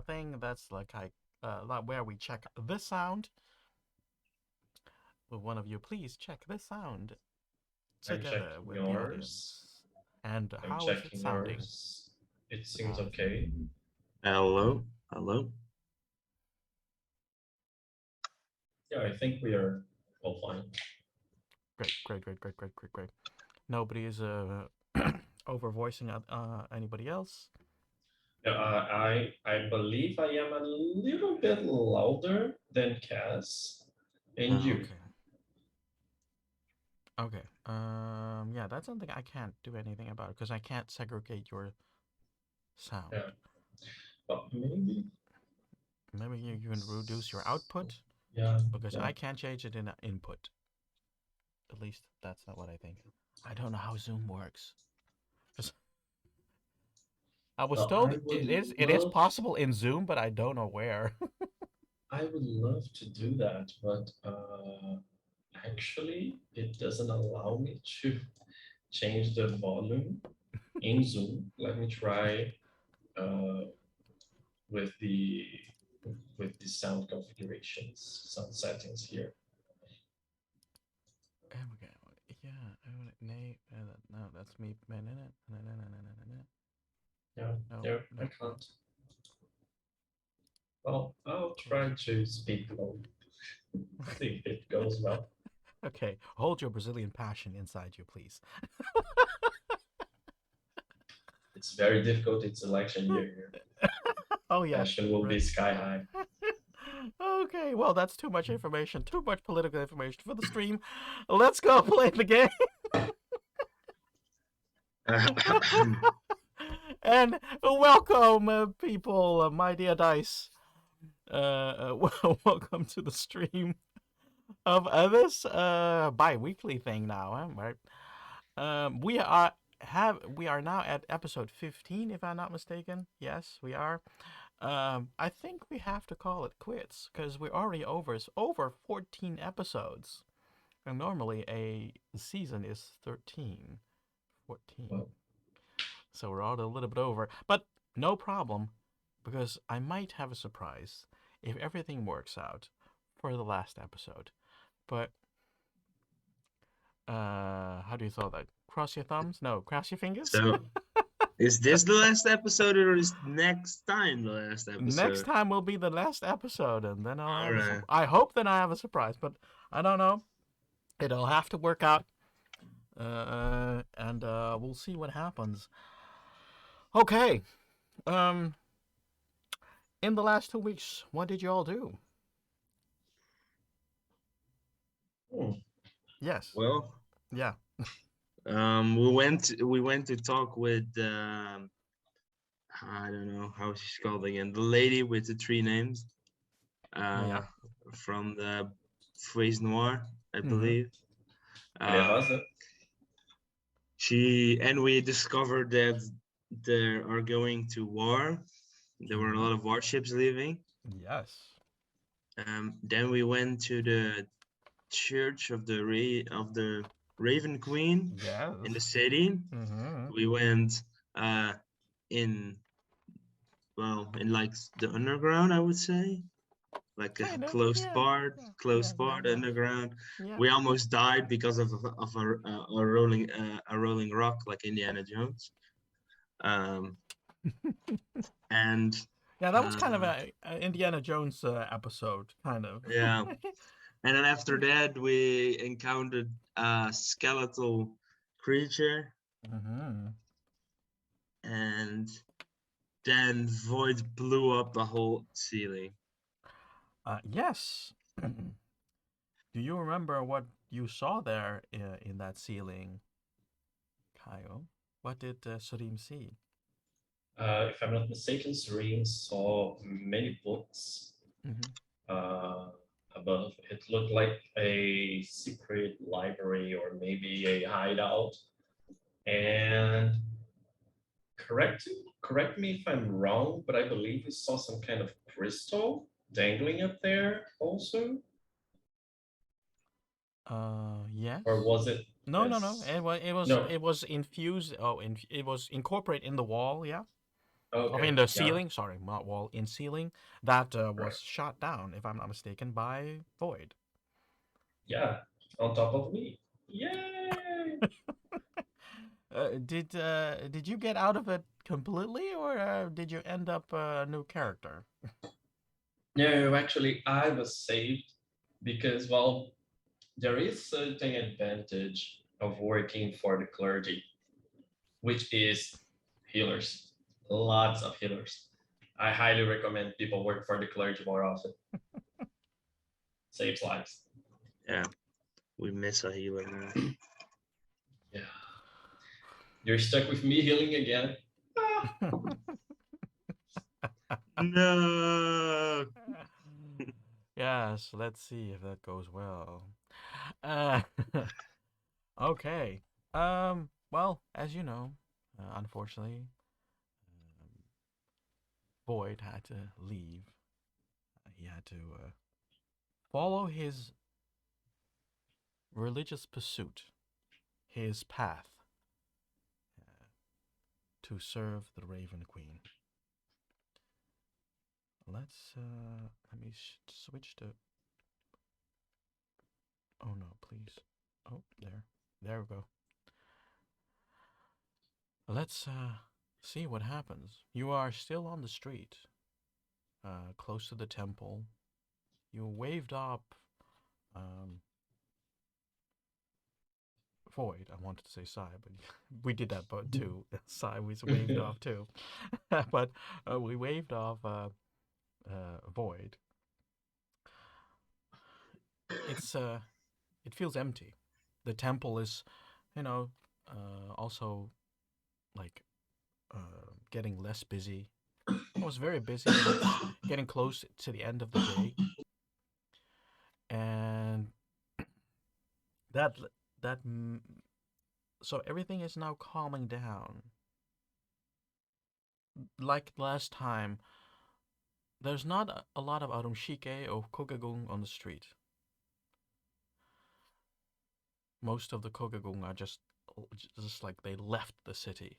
thing. That's like where we check this sound. Will one of you please check this sound I'm together checking with the yours. audience? And I'm how is it checking sounding? yours. It seems Uh, okay. Hello, hello. Yeah, I think we are all fine. great, great, great, great, great, great, great. Nobody is over voicing anybody else. Yeah, I believe I am a little bit louder than Cass and you. Okay. Okay. Yeah, that's something I can't do anything about because I can't segregate your sound. Yeah, but maybe. Maybe you can reduce your output Yeah, because yeah. I can't change it in input. At least that's not what I think. I don't know how Zoom works. 'Cause I was Well, told it is possible in Zoom, but I don't know where. I would love to do that, but actually, it doesn't allow me to change the volume in Zoom. Let me try uh, with the sound configurations, sound settings here. Okay. Yeah. No, that's me. No, no, no, no, no, no, no, no. Yeah, No, yeah, I no, no. can't. Well, I'll try to speak low, see if it goes well. Okay, hold your Brazilian passion inside you, please. It's very difficult. It's election year here. Oh yeah, Passion will be right. sky high. Okay, well that's too much information, too much political information for the stream. Let's go play the game. And welcome, people, my dear dice. Welcome to the stream of this bi-weekly thing now, right? We are now at episode 15, if I'm not mistaken. Yes, we are. I think we have to call it quits because we're already over 14 episodes, and normally a season is 13, 14. Well, So we're all a little bit over, but no problem, because I might have a surprise if everything works out for the last episode. But how do you throw that? Cross your thumbs? No, cross your fingers. So, is this the last episode or is next time the last Next episode? time will be the last episode, and then I'll have a. Alright. I hope that I have a surprise, but I don't know. It'll have to work out, and we'll see what happens. Okay. Um, in the last 2 weeks, what did you all do? hmm. Yes. Well, Yeah. we went to talk with I don't know how she's called again, the lady with the three names, Yeah. uh, from the Phrase Noir, I Mm-hmm. believe. Maria Uh, Rosa. we discovered that they are going to war. There were a Mm-hmm. lot of warships leaving. Yes. Then we went to the church of the Raven Queen in the Yes. city. Mm-hmm. We went in in like the underground, I would say, like a Kind of. closed Yeah. part, Yeah. Yeah. closed Yeah. part Yeah. underground. Yeah. We almost died because of a rolling rock like Indiana Jones. Um, and Yeah. That was kind of uh, a Indiana Jones episode, kind of. yeah, and then after that we encountered a skeletal creature, Mm-hmm. and then Void blew up the whole ceiling. Yes. Do you remember what you saw there in that ceiling, Kyle? What did Surim see? If I'm not mistaken, Serene saw many books Mm-hmm. uh, above. It looked like a secret library or maybe a hideout. And correct correct me if I'm wrong, but I believe we saw some kind of crystal dangling up there also, Yes. or was it? No, no, no. Yes. It was No. it was infused. Oh, it was incorporated in the wall. Yeah. Okay. In the Yeah. ceiling, sorry, not wall, in ceiling, that Right. was shot down, if I'm not mistaken, by Void. Yeah. On top of me. Yay! Did you get out of it completely, or did you end up a new character? No, actually, I was saved because, well, there is certain advantage of working for the clergy, which is healers. Lots of healers. I highly recommend people work for the clergy more often. Saves lives. Yeah, we miss a healer now. Yeah. You're stuck with me healing again. No. Yes, let's see if that goes well. Uh, okay. Well, as you know, unfortunately, um, Boyd had to leave. He had to follow his religious pursuit, his path, uh, to serve the Raven Queen. Let me switch to. Oh no, please. Oh, there we go. Let's see what happens. You are still on the street, close to the temple. You waved up um, Void. I wanted to say Sai, but we did that but too. Sai was waved off too. But we waved off Void. It feels empty. The temple is, you know, also like getting less busy. It was very busy, but it's getting close to the end of the day, and that that so everything is now calming down. Like last time, there's not a lot of arumshike or kogagung on the street. Most of the kogagung are just like they left the city.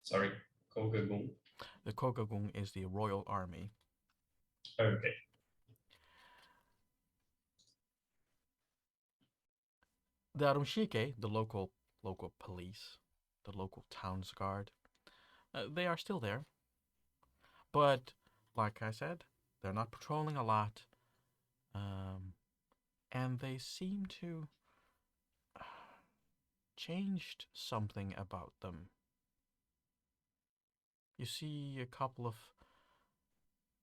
Sorry, Kogagung. The kogagung is the royal army. Okay. The arumshike, the local police, the local town's guard, they are still there. But like I said, they're not patrolling a lot, and they seem to changed something about them. You see a couple of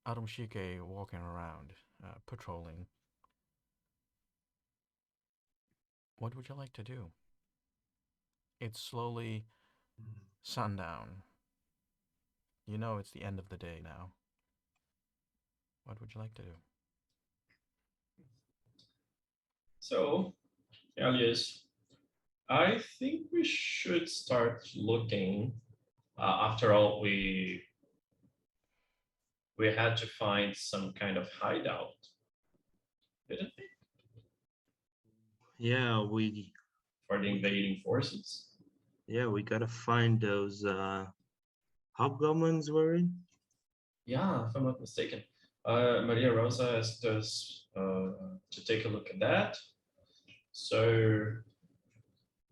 Arumshike walking around, patrolling. What would you like to do? It's slowly sundown. You know it's the end of the day now. What would you like to do? So, Elias, I think we should start looking. After all, we had to find some kind of hideout, didn't we? Yeah, we For the invading forces. we gotta find those hobgoblins were in. Yeah, if I'm not mistaken. Maria Rosa asked us to take a look at that. So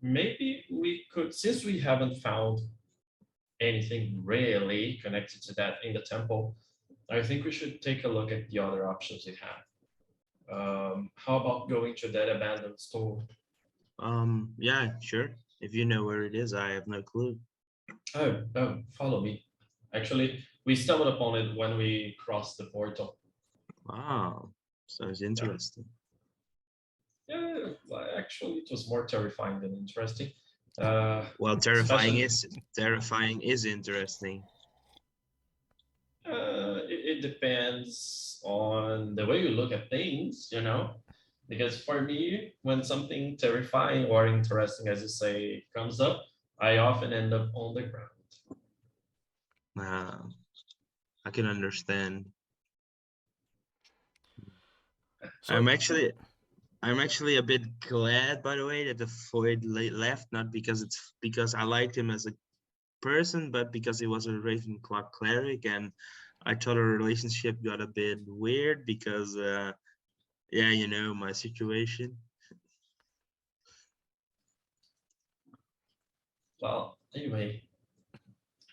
maybe we could, since we haven't found anything really connected to that in the temple, I think we should take a look at the other options we have. How about going to that abandoned store? Yeah, sure. If you know where it is, I have no clue. Oh, follow me. Actually, we stumbled upon it when we crossed the portal. Wow, sounds interesting. Yeah, well, actually, it was more terrifying than interesting. Well, Especially, terrifying is interesting. it depends on the way you look at things, you know. Because for me, when something terrifying or interesting, as you say, comes up, I often end up on the ground. I can understand. So I'm actually a bit glad, by the way, that the Void left. Not because because I liked him as a person, but because he was a Ravenclaw cleric, and I thought our relationship got a bit weird because, yeah, you know, my situation. Well, anyway,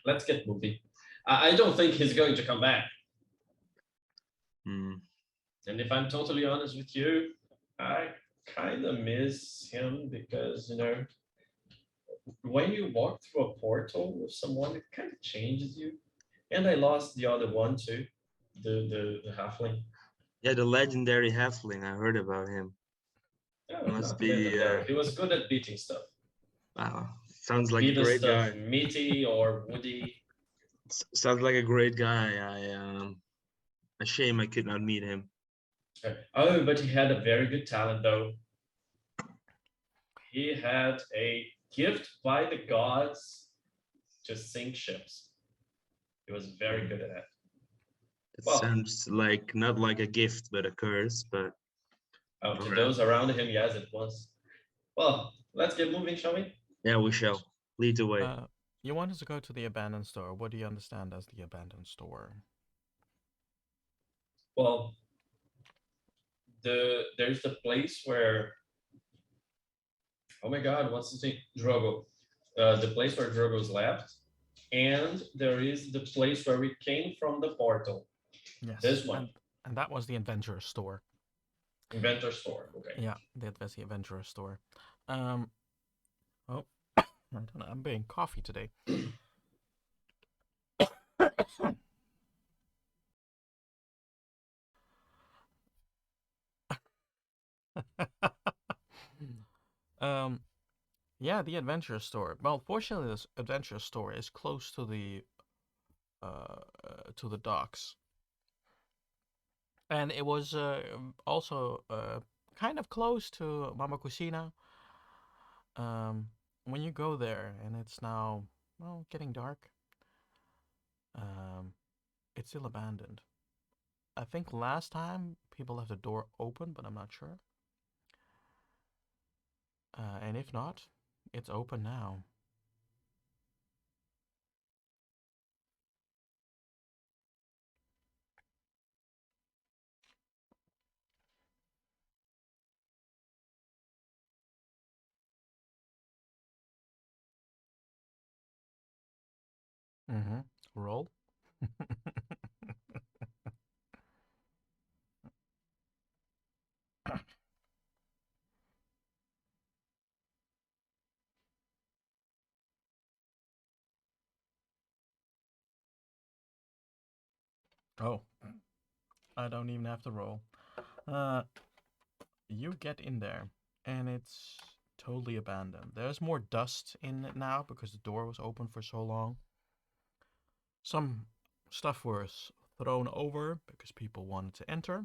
let's get moving. I don't think he's going to come back. Hmm. And if I'm totally honest with you, I kind of miss him because, you know, when you walk through a portal with someone, it kind of changes you. And I lost the other one too, the halfling. Yeah, the legendary halfling. I heard about him. Oh, Must not be. legendary. He was good at beating stuff. Wow. Sounds like a Either great stuff guy. meaty or woody. Sounds like a great guy. A shame I could not meet him. Oh, but he had a very good talent though. He had a gift by the gods to sink ships. He was very good at that. It Well, sounds like not like a gift, but a curse. But to those around him, yes, it was. Well, let's get moving, shall we? yeah, we shall lead the way. You wanted to go to the abandoned store. What do you understand as the abandoned store? Well, there's the place where, oh my God, what's the name? Drogo. The place where Drogo's left, and there is the place where we came from the portal. Yes. This one. And that was the Adventurer store. Inventor store. Okay. Yeah, that was the Adventurer store. Oh, I don't know. I'm being coffee today. um, yeah, the Adventure Store. Well, fortunately, this Adventure Store is close to the docks, and it was also kind of close to Mama Cucina. When you go there, and it's now well getting dark, um, it's still abandoned. I think last time people left the door open, but I'm not sure. And if not, it's open now. Mm-hmm. Roll. Oh, I don't even have to roll. Uh, you get in there, and it's totally abandoned. There's more dust in it now because the door was open for so long. Some stuff was thrown over because people wanted to enter,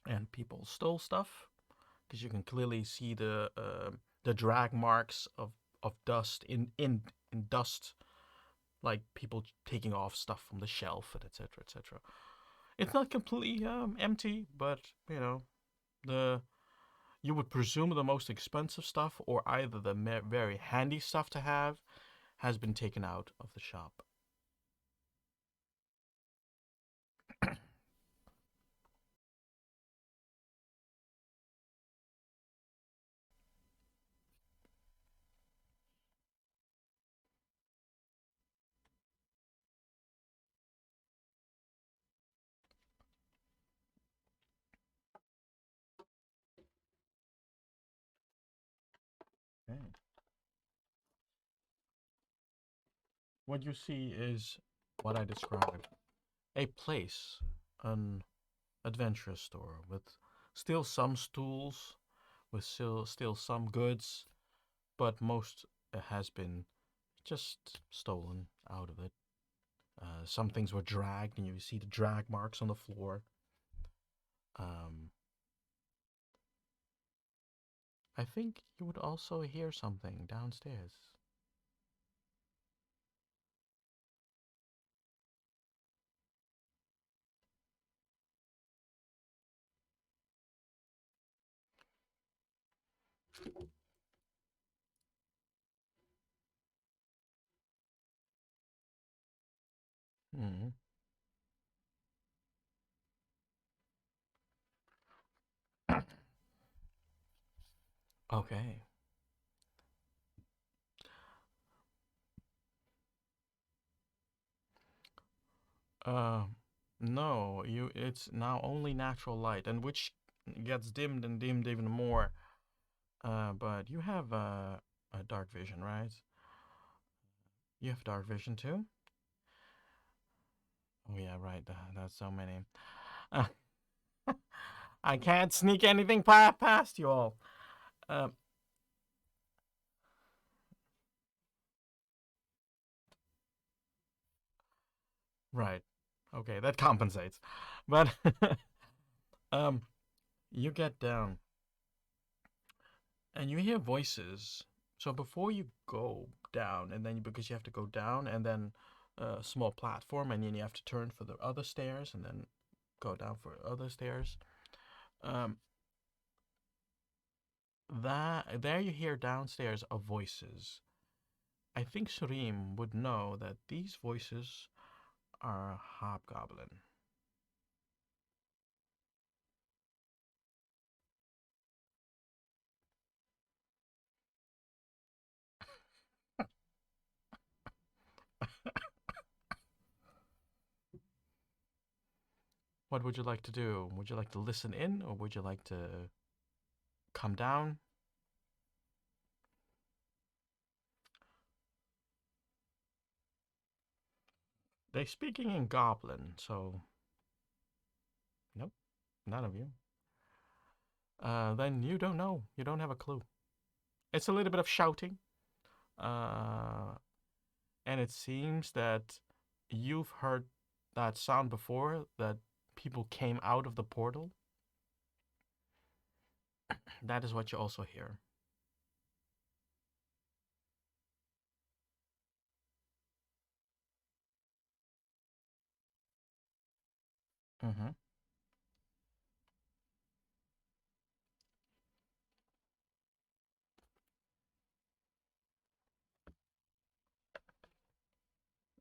and people stole stuff because you can clearly see the drag marks of dust in dust, like people taking off stuff from the shelf and etc. etc. It's not completely empty, but you know the you would presume the most expensive stuff or either the very handy stuff to have has been taken out of the shop. Okay. What you see is what I described: a place, an adventurous store with still some stools, with still some goods, but most has been just stolen out of it. Some things were dragged, and you see the drag marks on the floor. Um, I think you would also hear something downstairs. Mm. Okay. Uh, no, you. It's now only natural light, and which gets dimmed and dimmed even more. But you have a dark vision, right? You have dark vision too. Oh yeah, right. That's so many. Uh, I can't sneak anything past you all. Um, right. Okay, that compensates. But um, you get down and you hear voices. So before you go down, and then because you have to go down and then a small platform, and then you have to turn for the other stairs, and then go down for other stairs. Um, that there you hear downstairs of voices. I think Surim would know that these voices are a hobgoblin. What would you like to do? Would you like to listen in, or would you like to come down? They speaking in goblin, so nope, none of you. Then you don't know. You don't have a clue. It's a little bit of shouting, uh, and it seems that you've heard that sound before. That people came out of the portal. That is what you also hear. Mm-hmm.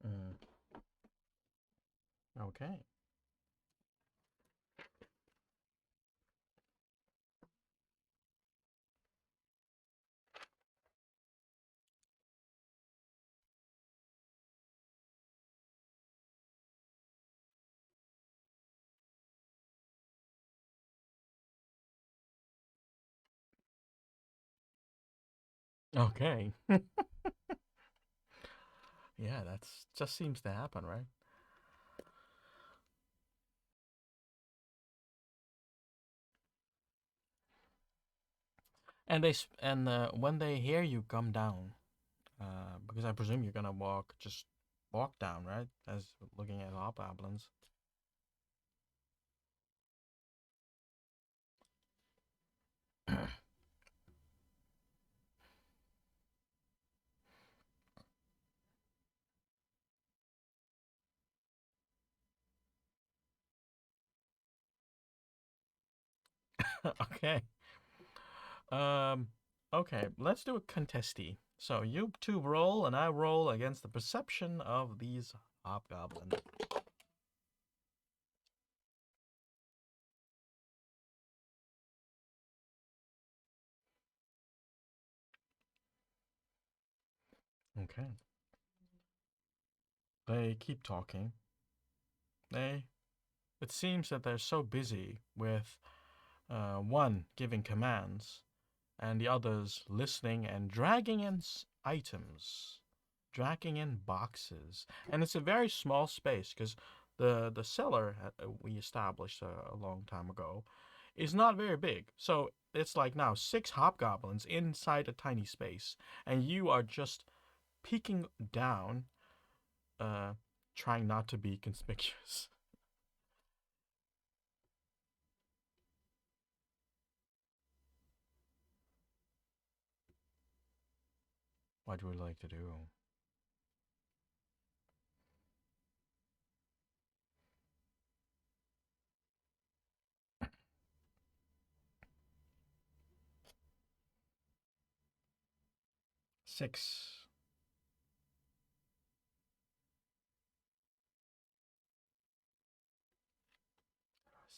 Mm. Okay. Okay. Yeah, that's just seems to happen, right? And when they hear you come down, because I presume you're gonna walk down, right? As looking at hobgoblins. Okay. Um. Okay. Let's do a contesty. So you two roll, and I roll against the perception of these hobgoblins. Okay. They keep talking. They. It seems that they're so busy with one giving commands and the others listening and dragging in items, dragging in boxes, and it's a very small space because the cellar we established a long time ago is not very big. So it's like now six hobgoblins inside a tiny space, and you are just peeking down, uh, trying not to be conspicuous. What would you like to do? 6.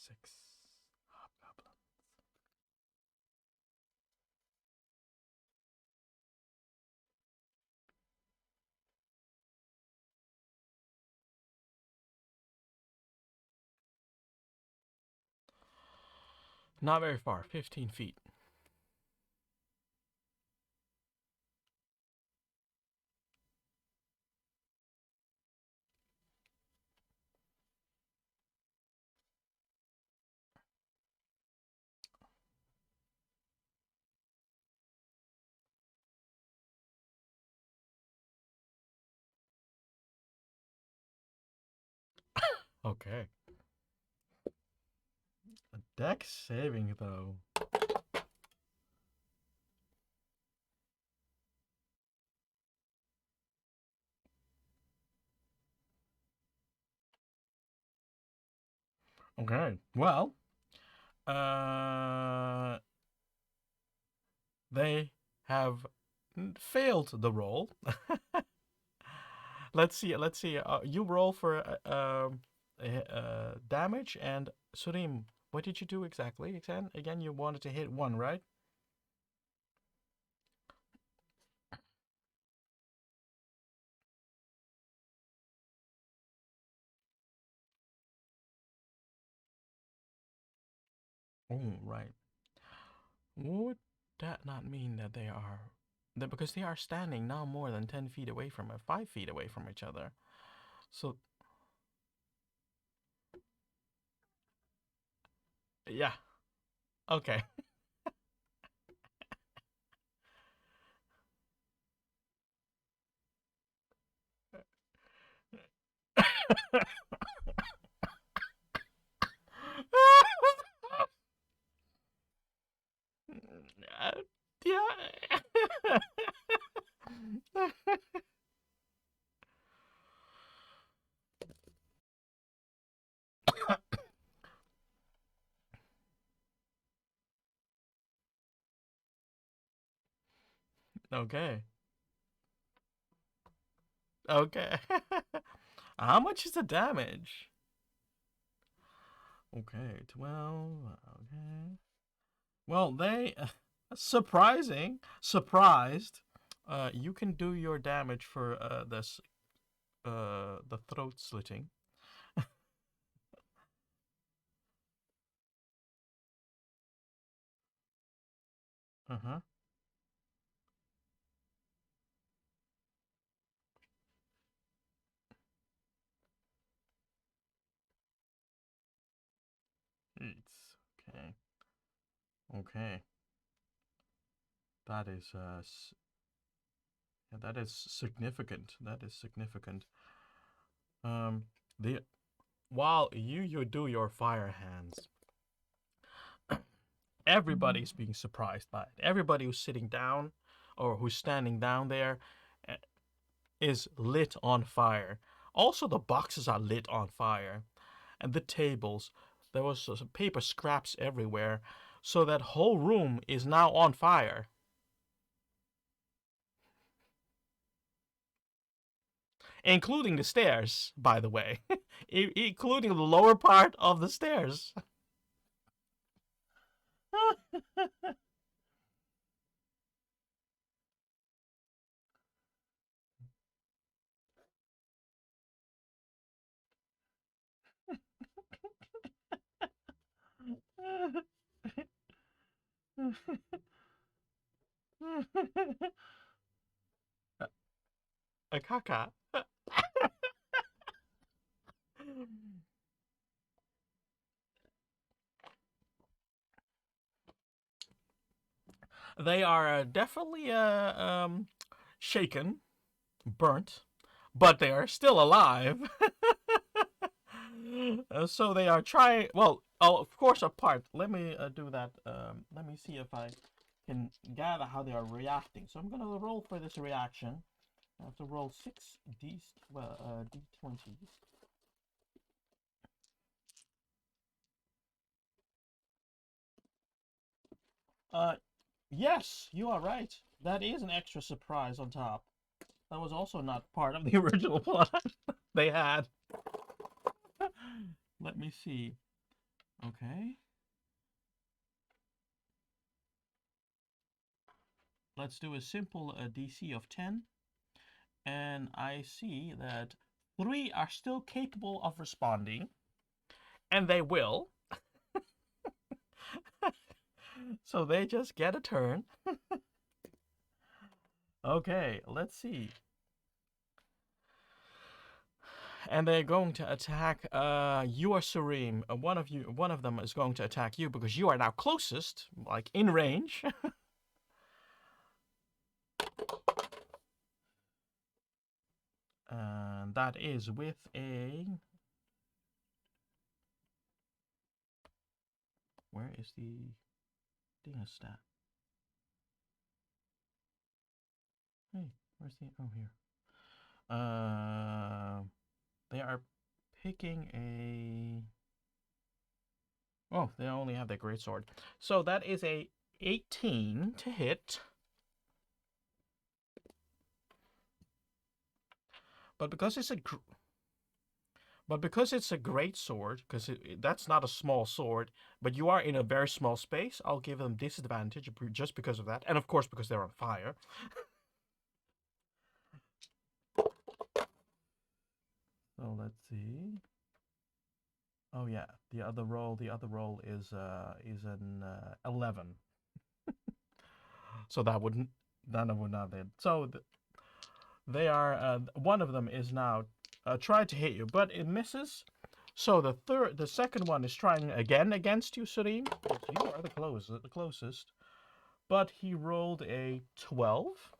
6 hobgoblins. Not very far, 15 feet. Okay. A dex saving, though. Okay. Well, they have failed the roll. Let's see. Let's see. You roll for damage, and Surim, what did you do exactly? Again, you wanted to hit one, right? Oh, right. Would that not mean that they are that because they are standing now more than 10 feet away from 5 feet away from each other? So yeah. Okay. Yeah. Okay. Okay. How much is the damage? Okay, 12. Okay. Well, they surprised. You can do your damage for this the throat slitting. Uh-huh. It's okay. Okay. That is yeah, that is significant. That is significant. Um the while you do your fire hands, everybody's being surprised by it. Everybody who's sitting down or who's standing down there uh, is lit on fire. Also, the boxes are lit on fire, and the tables. There was some paper scraps everywhere, so that whole room is now on fire, including the stairs. By the way, including the lower part of the stairs. A caca. They are definitely shaken, burnt, but they are still alive. So they are trying. Well, oh, of course, apart. Let me do that. Let me see if I can gather how they are reacting. So I'm gonna roll for this reaction. I have to roll 6 d20s. Uh, yes, you are right. That is an extra surprise on top. That was also not part of the original plot they had. Let me see. Okay. Let's do a simple DC of 10. And I see that 3 are still capable of responding. And they will. So they just get a turn. Okay, let's see. And they're going to attack you or Surim. One of them is going to attack you because you are now closest, like in range. And that is with a... Where is the stat? Hey, where's the... Oh, here. They are picking a... Oh, they only have their greatsword. So that is a 18 to hit. But because it's a great sword, because that's not a small sword, but you are in a very small space, I'll give them disadvantage just because of that, and of course because they're on fire. So let's see. Oh yeah, the other roll is an 11. So that wouldn't none would not hit. So they are one of them is now tried to hit you, but it misses. So the second one is trying again against you, Surim. You are the closest. But he rolled a 12.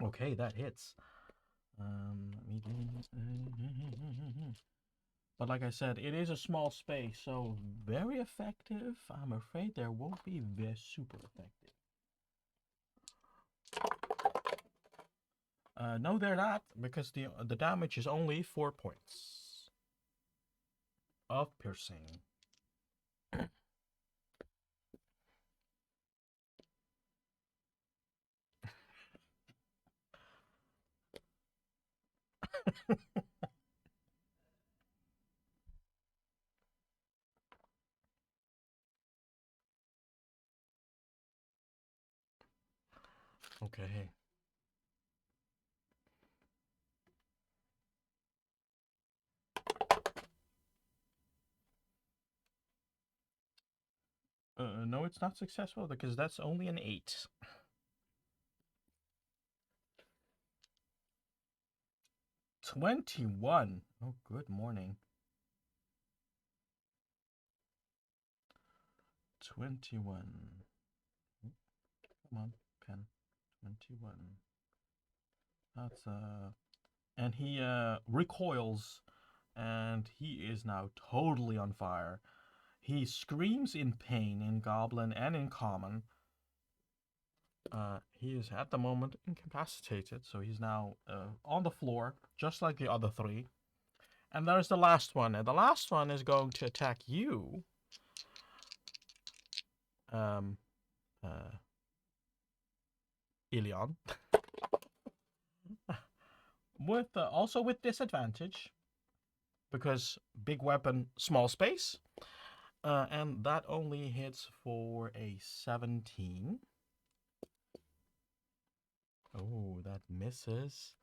Okay, that hits. But like I said, it is a small space, so very effective. I'm afraid there won't be very super effective. No, they're not, because the damage is only 4 points of piercing. Okay. No, it's not successful because that's only an 8. $21. Oh, good morning. 21. Come on, pen. 21. That's and he recoils, and he is now totally on fire. He screams in pain in Goblin and in Common. He is at the moment incapacitated, so he's now on the floor, just like the other 3. And there's the last one, and the last one is going to attack you. Ilion. With also with disadvantage, because big weapon, small space. And that only hits for a 17. Oh, that misses.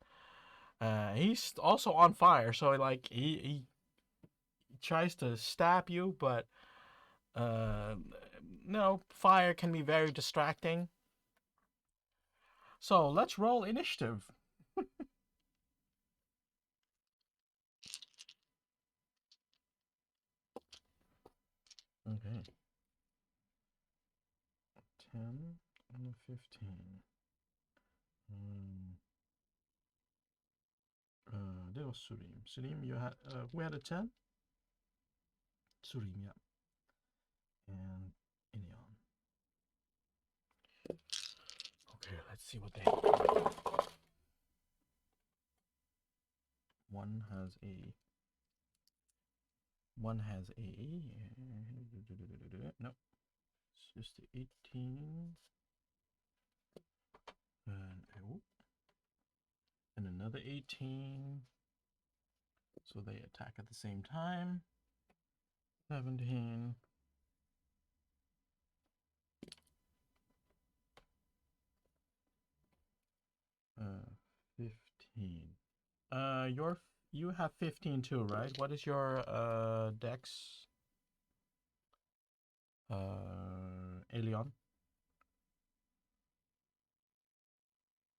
He's also on fire, so like he tries to stab you, but no, fire can be very distracting. So let's roll initiative. Okay. 10 and a 15. That was Surim. Surim, you had who had a 10? Surim, yeah. And Ilion. Okay, let's see what they have. One has a no, it's just the 18 and another 18. So they attack at the same time. 17. 15. You have 15 too, right? What is your dex? Elion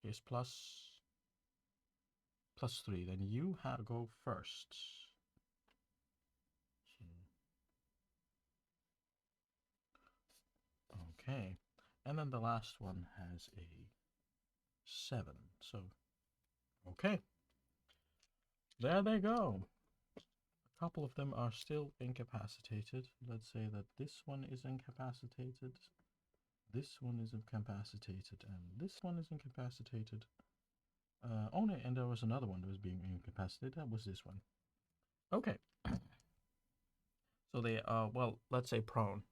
is plus 3. Then you have to go first. Okay. And then the last one has a 7. So, okay. There they go. A couple of them are still incapacitated. Let's say that this one is incapacitated. This one is incapacitated. And this one is incapacitated. And there was another one that was being incapacitated. That was this one. Okay. So they well, let's say prone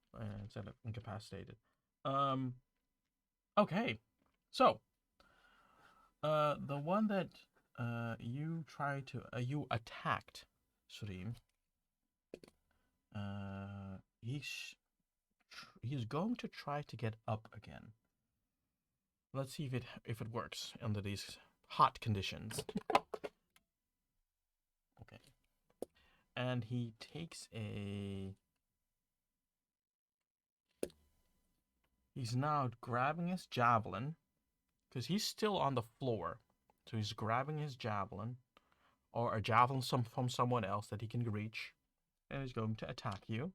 instead of incapacitated. Okay. So the one that you attacked, Surim. He's going to try to get up again. Let's see if it works under these hot conditions. Okay. And he takes a... He's now grabbing his javelin, because he's still on the floor. So he's grabbing his javelin, or a javelin from someone else that he can reach, and he's going to attack you.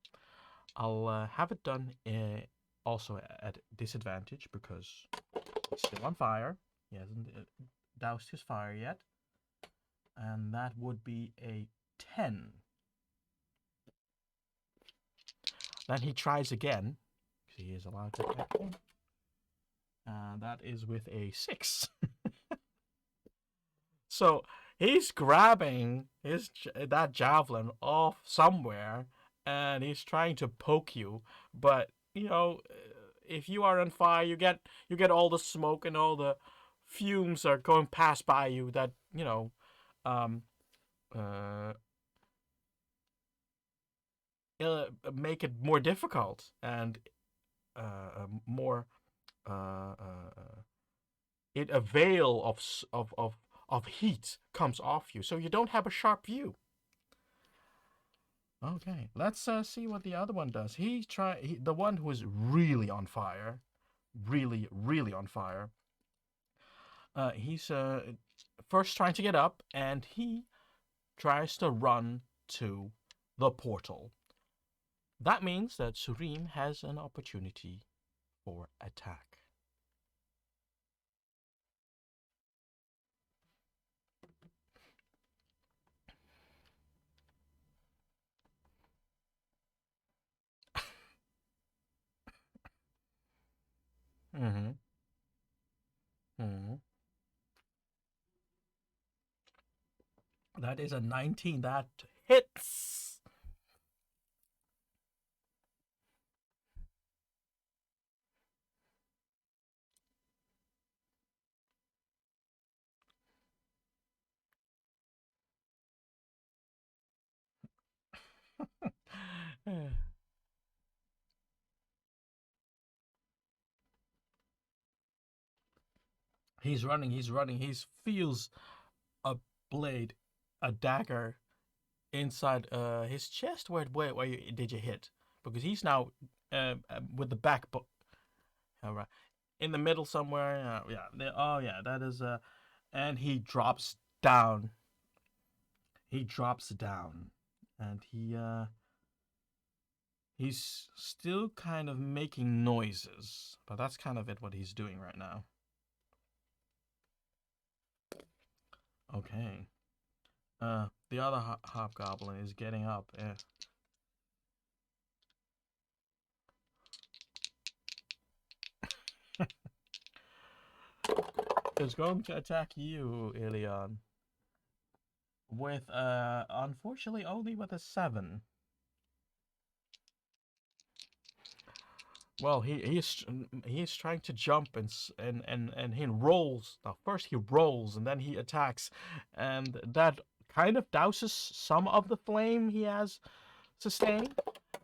I'll have it done also at disadvantage, because he's still on fire. He hasn't doused his fire yet. And that would be a 10. Then he tries again. He is allowed to attack him. That is with a 6. So he's grabbing that javelin off somewhere, and he's trying to poke you. But you know, if you are on fire, you get all the smoke and all the fumes are going past by you. That make it more difficult and more. A veil of heat comes off you, so you don't have a sharp view. Okay, let's see what the other one does. The one who is really on fire, really on fire. He's first trying to get up, and he tries to run to the portal. That means that Surim has an opportunity for attack. Mm-hmm. Mm-hmm. That is a 19. That hits. He's running. He feels a blade, a dagger inside his chest. Where did you hit? Because he's now with the back, all right, in the middle somewhere. Yeah, that is and he drops down. And he's still kind of making noises, but that's kind of what he's doing right now. Okay. The other hobgoblin is getting up. Is going to attack you, Ilion. With unfortunately only with a 7. Well, he's trying to jump and he rolls. Now, first he rolls and then he attacks, and that kind of douses some of the flame he has sustained,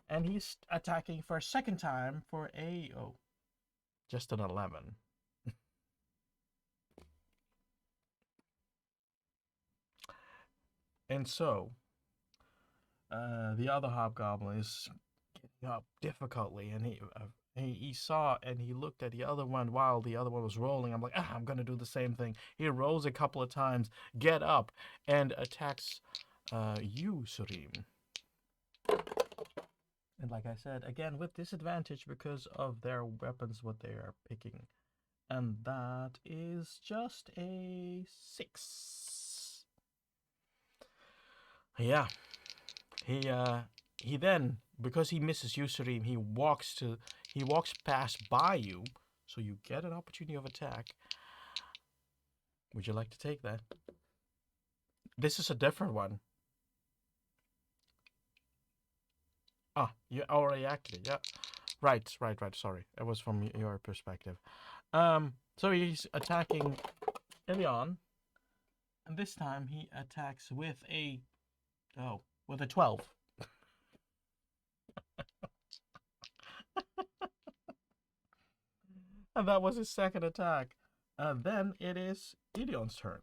and he's attacking for a second time for a just an 11. And so, the other hobgoblin is getting up difficultly, and he saw and he looked at the other one while the other one was rolling. I'm like, I'm gonna do the same thing. He rolls a couple of times, get up, and attacks you, Surim. And like I said, again with disadvantage because of their weapons, what they are picking. And that is just a 6. Yeah. He then, because he misses you, Surim, he walks past by you, so you get an opportunity of attack. Would you like to take that? This is a different one. Ah, you already acted, yeah. Right. Sorry, it was from your perspective. So he's attacking Ilion, and this time he attacks with a 12. And that was his second attack. Then it is Ilion's turn.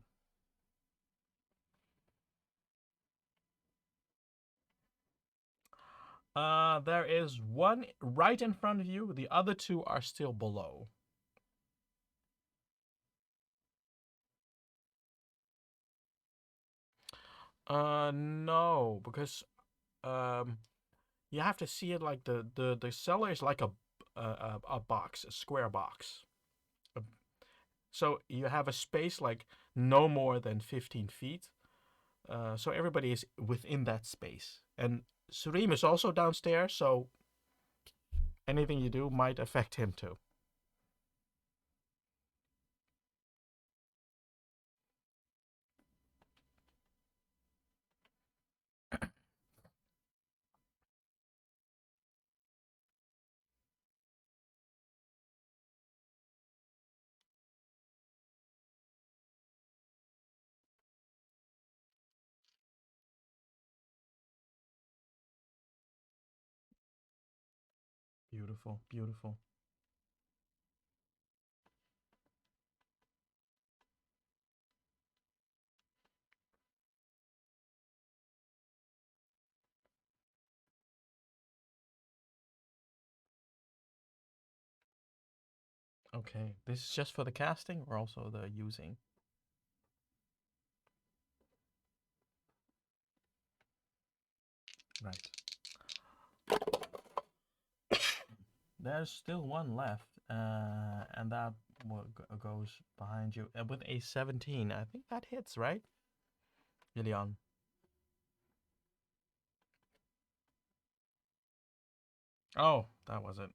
There is one right in front of you. The other two are still below. No, because you have to see it like the cellar is like a box, a square box. So you have a space like no more than 15 feet. So everybody is within that space. And Surim is also downstairs, so anything you do might affect him too. Beautiful, beautiful. Okay, this is just for the casting or also the using? Right. There's still one left, and that goes behind you with a 17. I think that hits, right? Ilion. Oh, that was it.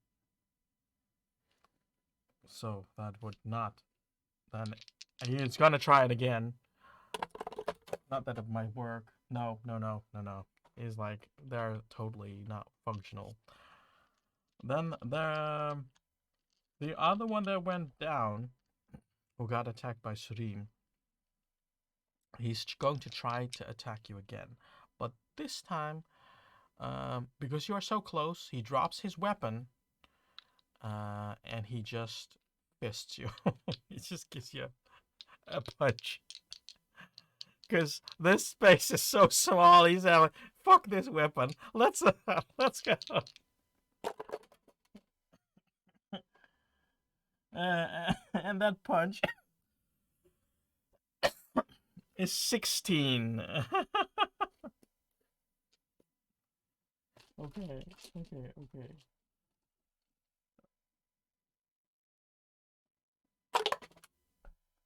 So that would not. Then he's gonna try it again. Not that it might work. No. It's like they're totally not functional. Then the other one that went down, who got attacked by Surim, he's going to try to attack you again. But this time, because you are so close, he drops his weapon and he just fists you. He just gives you a punch. Because this space is so small, he's like, fuck this weapon. Let's go. And that punch is 16. Okay.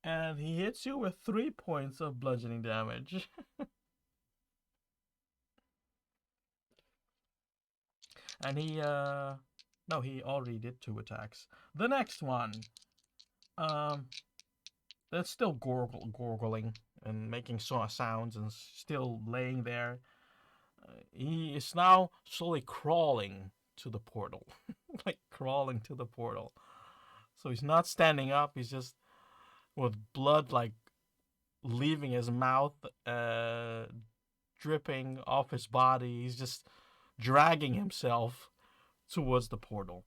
And he hits you with 3 points of bludgeoning damage. And he already did 2 attacks. The next one, that's still gorgling and making sounds and still laying there. He is now slowly crawling to the portal. Like crawling to the portal. So he's not standing up, he's just with blood like leaving his mouth, dripping off his body. He's just dragging himself towards the portal.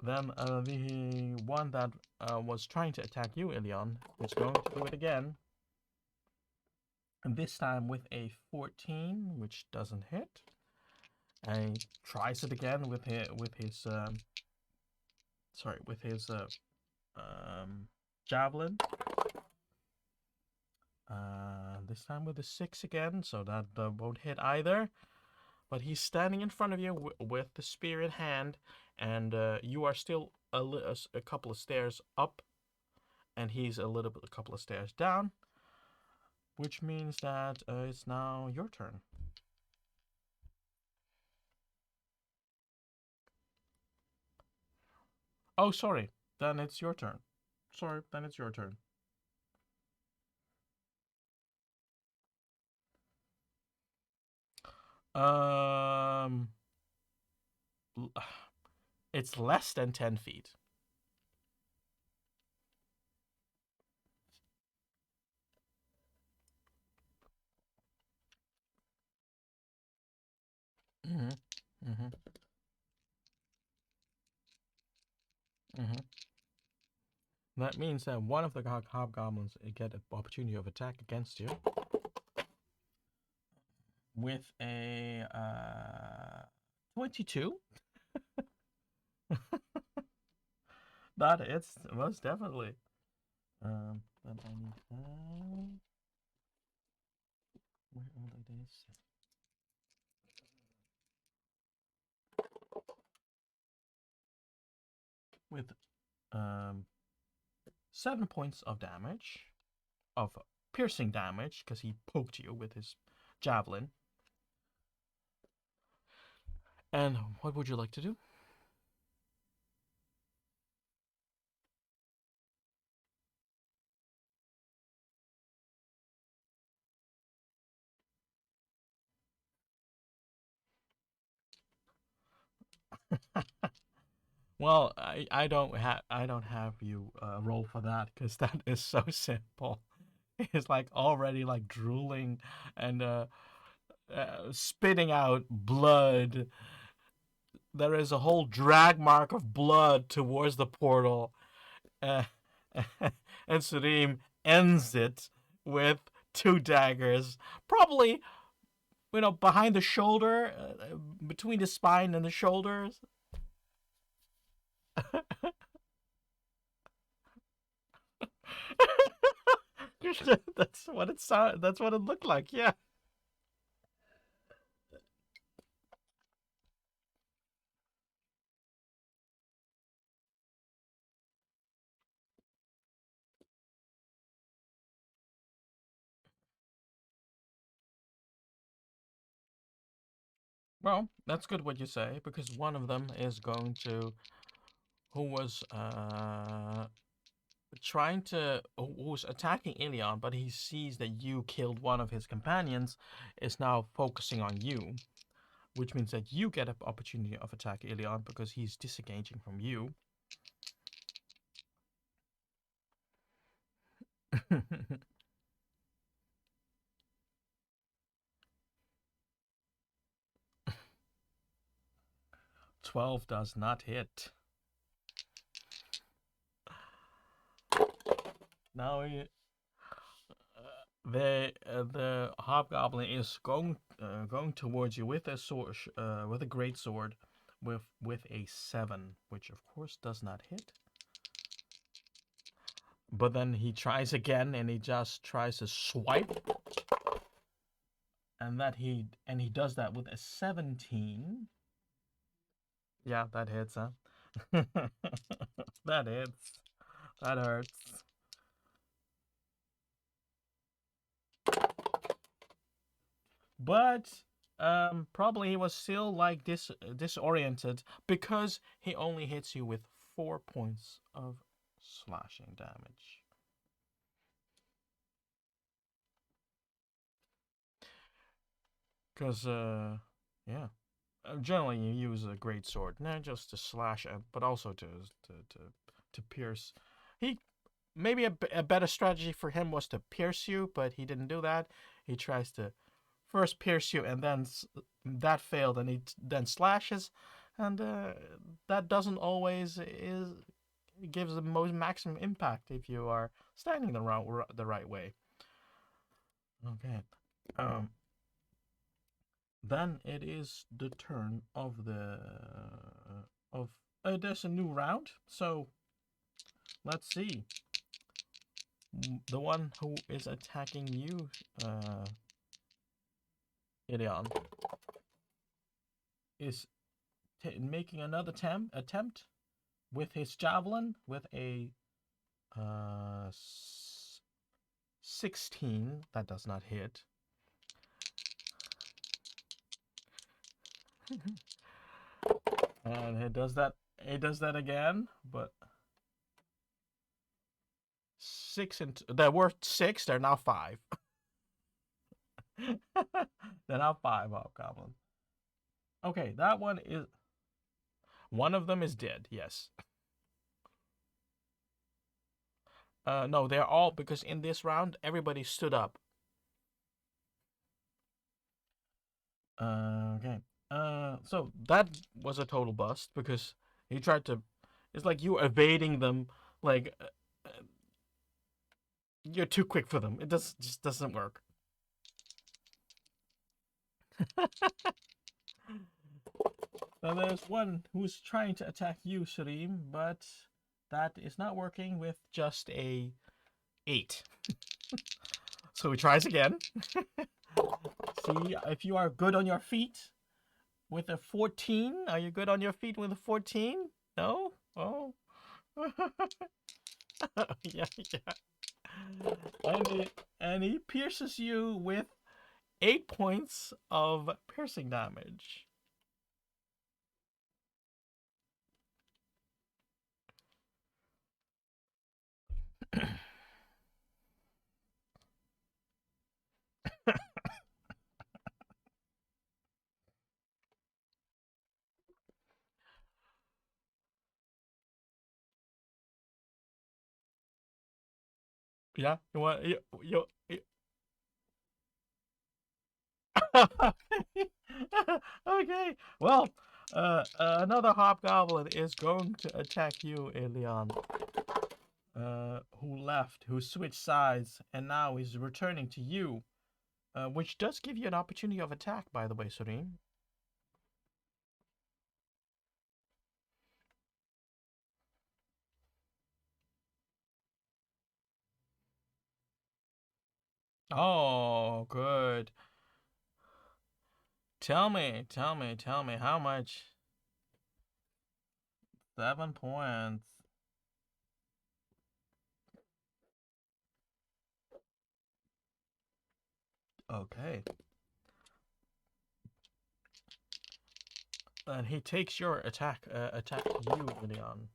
Then the one that was trying to attack you, Ilion, is going to do it again. And this time with a 14, which doesn't hit. And he tries it again with his javelin. This time with a 6 again, so that won't hit either. But he's standing in front of you with the spear in hand, and you are still a couple of stairs up, and he's a couple of stairs down, which means that it's now your turn. Oh, sorry. Then it's your turn. Sorry, then it's your turn. Um, it's less than 10 feet. Mm-hmm. Mm-hmm. Mm-hmm. That means that one of the hobgoblins get an opportunity of attack against you with a 22. That it's most definitely. Then I need where all it is. With 7 points of damage, of piercing damage, because he poked you with his javelin. And what would you like to do? Well, I don't have you roll for that because that is so simple. He's like already like drooling and spitting out blood. There is a whole drag mark of blood towards the portal, uh, and Sareem ends it with 2 daggers, probably behind the shoulder, between the spine and the shoulders. That's what it sound. That's what it looked like. Yeah. Well, that's good what you say because one of them is going to who was trying to who was attacking Ilion, but he sees that you killed one of his companions, is now focusing on you, which means that you get an opportunity of attack Ilion because he's disengaging from you. 12 does not hit. Now the hobgoblin is going towards you with a sword, with a great sword, with a 7, which of course does not hit. But then he tries again, and he just tries to swipe, and he does that with a 17. Yeah, that hits, huh? That hits. That hurts. But probably he was still like disoriented because he only hits you with 4 points of slashing damage. Because yeah, generally you use a great sword not just to slash, but also to pierce. He maybe a better strategy for him was to pierce you, but he didn't do that. He tries to first pierce you, and then that failed, and he then slashes, and that doesn't always is gives the most maximum impact if you are standing the right way. Okay. Um. Then it is the turn of the of. There's a new round, so let's see. The one who is attacking you, Ilion, is making another attempt with his javelin with a uh, 16. That does not hit. And it does that. It does that again, but 6 and there were 6. They're now 5. They're now 5 hobgoblin. Okay, that one is. One of them is dead. Yes. No, they're all because in this round everybody stood up. Okay. So that was a total bust because he tried to. It's like you evading them. Like you're too quick for them. It just doesn't work. So there's one who's trying to attack you, Sharim, but that is not working with just a 8. So he tries again. See if you are good on your feet with a 14. Are you good on your feet with a 14? No? Oh. Yeah, yeah. And he pierces you with 8 points of piercing damage. Yeah, you want you okay. Well, another hobgoblin is going to attack you, Elion. Who switched sides and now is returning to you, which does give you an opportunity of attack, by the way, Serene. Oh, good. Tell me, how much? 7 points. Okay. And he takes your attack to you, Leon.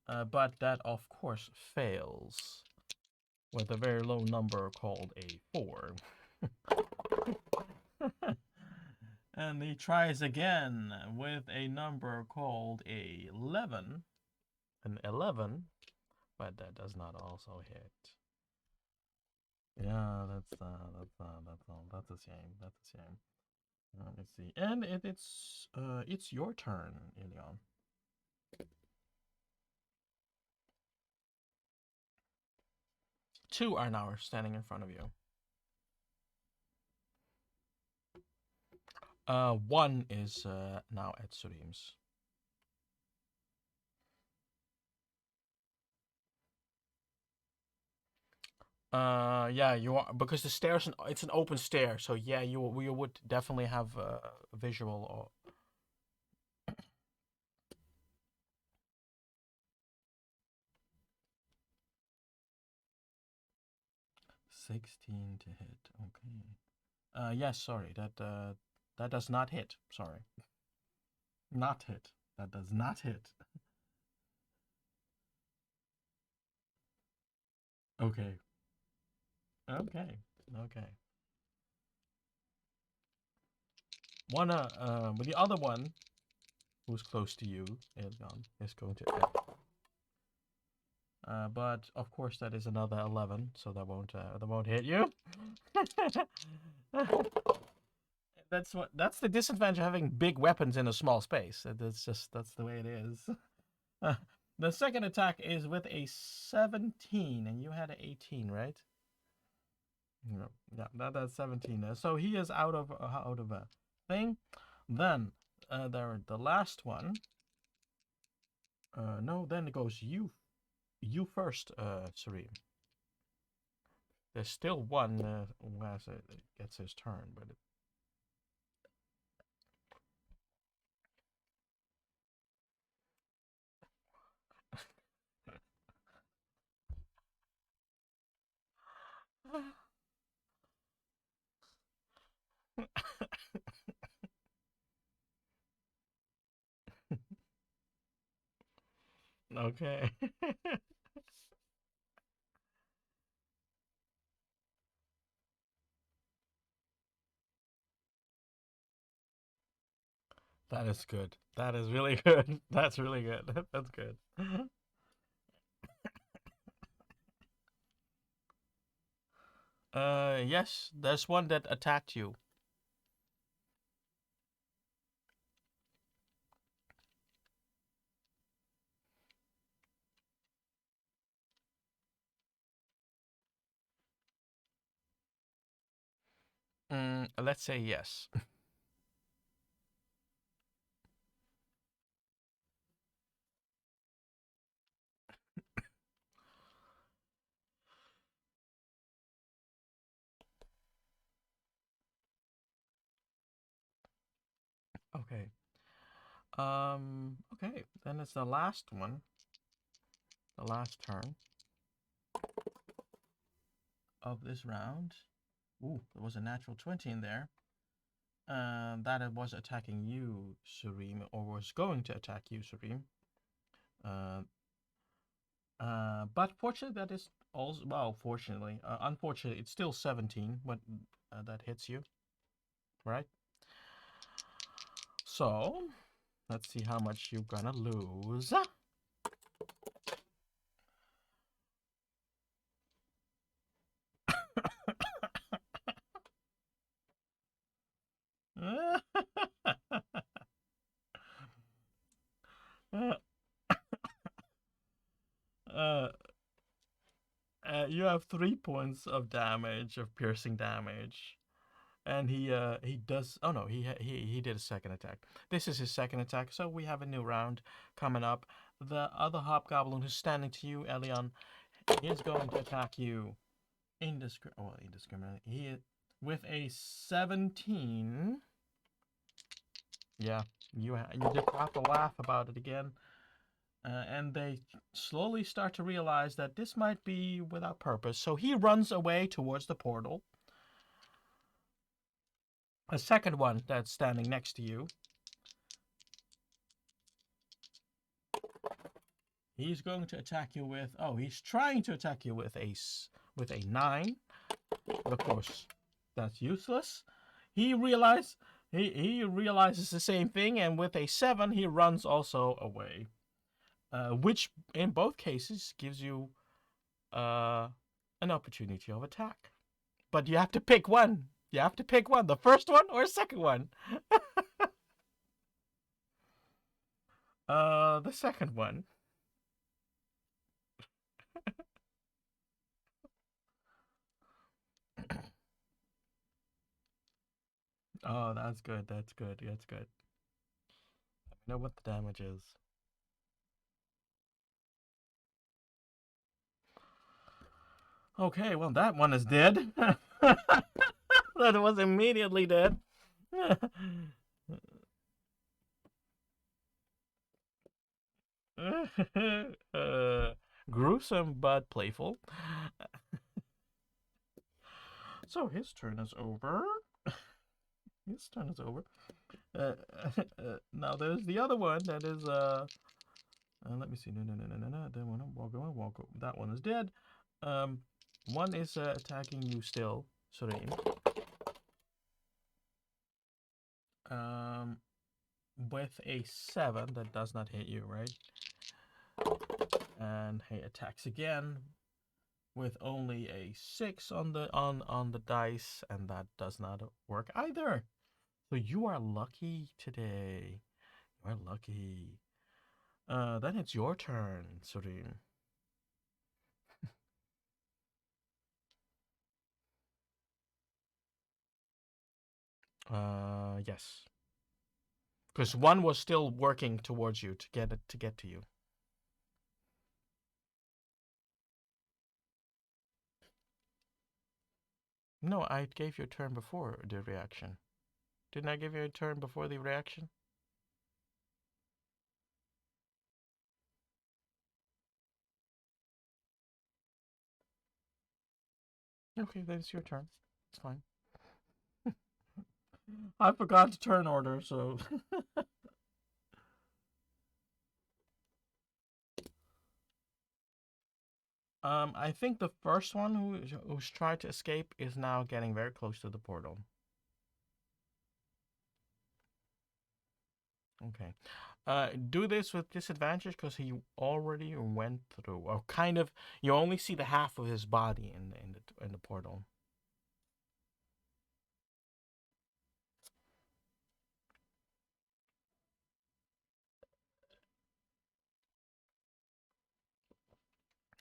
But that, of course, fails with a very low number called a 4. And he tries again with a number called a 11. An 11, but that does not also hit. Yeah, that's a shame. That's a shame. Let's see. And it's your turn, Ilion. 2 are now standing in front of you. 1 is now at Surim's. Yeah, you are because the stairs it's an open stair, so yeah, you would definitely have a visual. Or 16 to hit. Okay. Yes, sorry. That does not hit. Sorry. Not hit. That does not hit. Okay. Okay. Okay. But the other one who's close to you is going to. But of course that is another 11, so that won't hit you. That's the disadvantage of having big weapons in a small space. That's the way it is. The second attack is with a 17, and you had an 18, right? No, yeah, that's 17. So he is out of a thing. Then the last one. No, then it goes you first, Serene. There's still one who has gets his turn, but okay. That is good. That is really good. That's really good. That's good. Yes, there's one that attacked you. Let's say yes. Okay. Okay. Then it's the last one. The last turn of this round. Ooh, there was a natural 20 in there. That it was attacking you, Surim, or was going to attack you, Surim. Uh, but fortunately, that is also well. Fortunately, unfortunately, it's still 17 when that hits you, right? So let's see how much you're gonna lose. uh, you have 3 points of damage, of piercing damage, and he does. Oh no, he did a second attack. This is his second attack, so we have a new round coming up. The other hobgoblin who's standing to you, Elion, is going to attack you indiscriminately. He with a 17. Yeah, you just have to laugh about it again. And they slowly start to realize that this might be without purpose. So he runs away towards the portal. A second one that's standing next to you. He's going to attack you with. Oh, he's trying to attack you with a 9. But of course, that's useless. He realizes he realizes the same thing, and with a 7, he runs also away. Which in both cases gives you an opportunity of attack. But you have to pick one. You have to pick one. The first one or second one. The second one. Oh, that's good. That's good. That's good. I know what the damage is. Okay, well that one is dead. That was immediately dead. uh, gruesome but playful. So his turn is over. His turn is over. Now there's the other one that is let me see. No. That one walk. That one is dead. Um, one is attacking you still, Sureim. Um, with a 7 that does not hit you, right? And he attacks again with only a 6 on the dice, and that does not work either. So you are lucky today. You are lucky. Then it's your turn, Surin. Yes. Because one was still working towards you to get to you. No, I gave you a turn before the reaction. Didn't I give you a turn before the reaction? Okay, then it's your turn. It's fine. I forgot the turn order, so. I think the first one who's tried to escape is now getting very close to the portal. Okay. Do this with disadvantage because he already went through, or kind of. You only see the half of his body in the portal.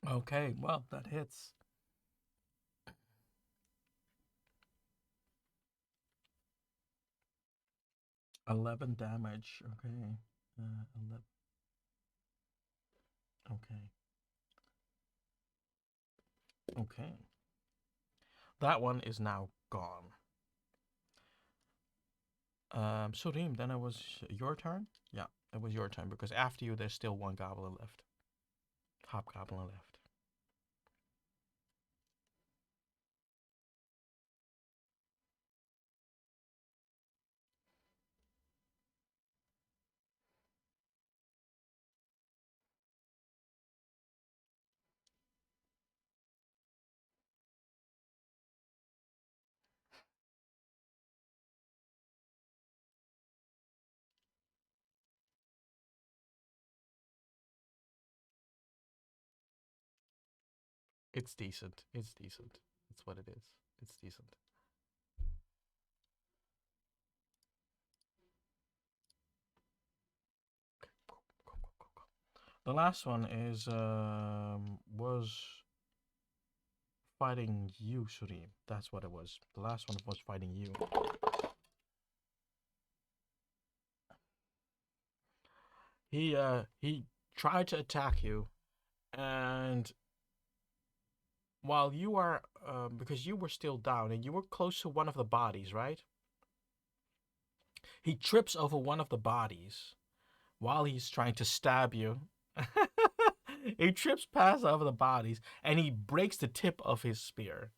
Okay, well that hits. 11 damage. Okay. 11. Okay. Okay. That one is now gone. Surim, then it was your turn? Yeah, it was your turn because after you, there's still one goblin left. Hobgoblin left. It's decent. It's decent. It's what it is. It's decent. The last one is was fighting you, Surim. That's what it was. The last one was fighting you. He tried to attack you, and while you are because you were still down and you were close to one of the bodies, right? He trips over one of the bodies while he's trying to stab you. He trips past over the bodies and he breaks the tip of his spear.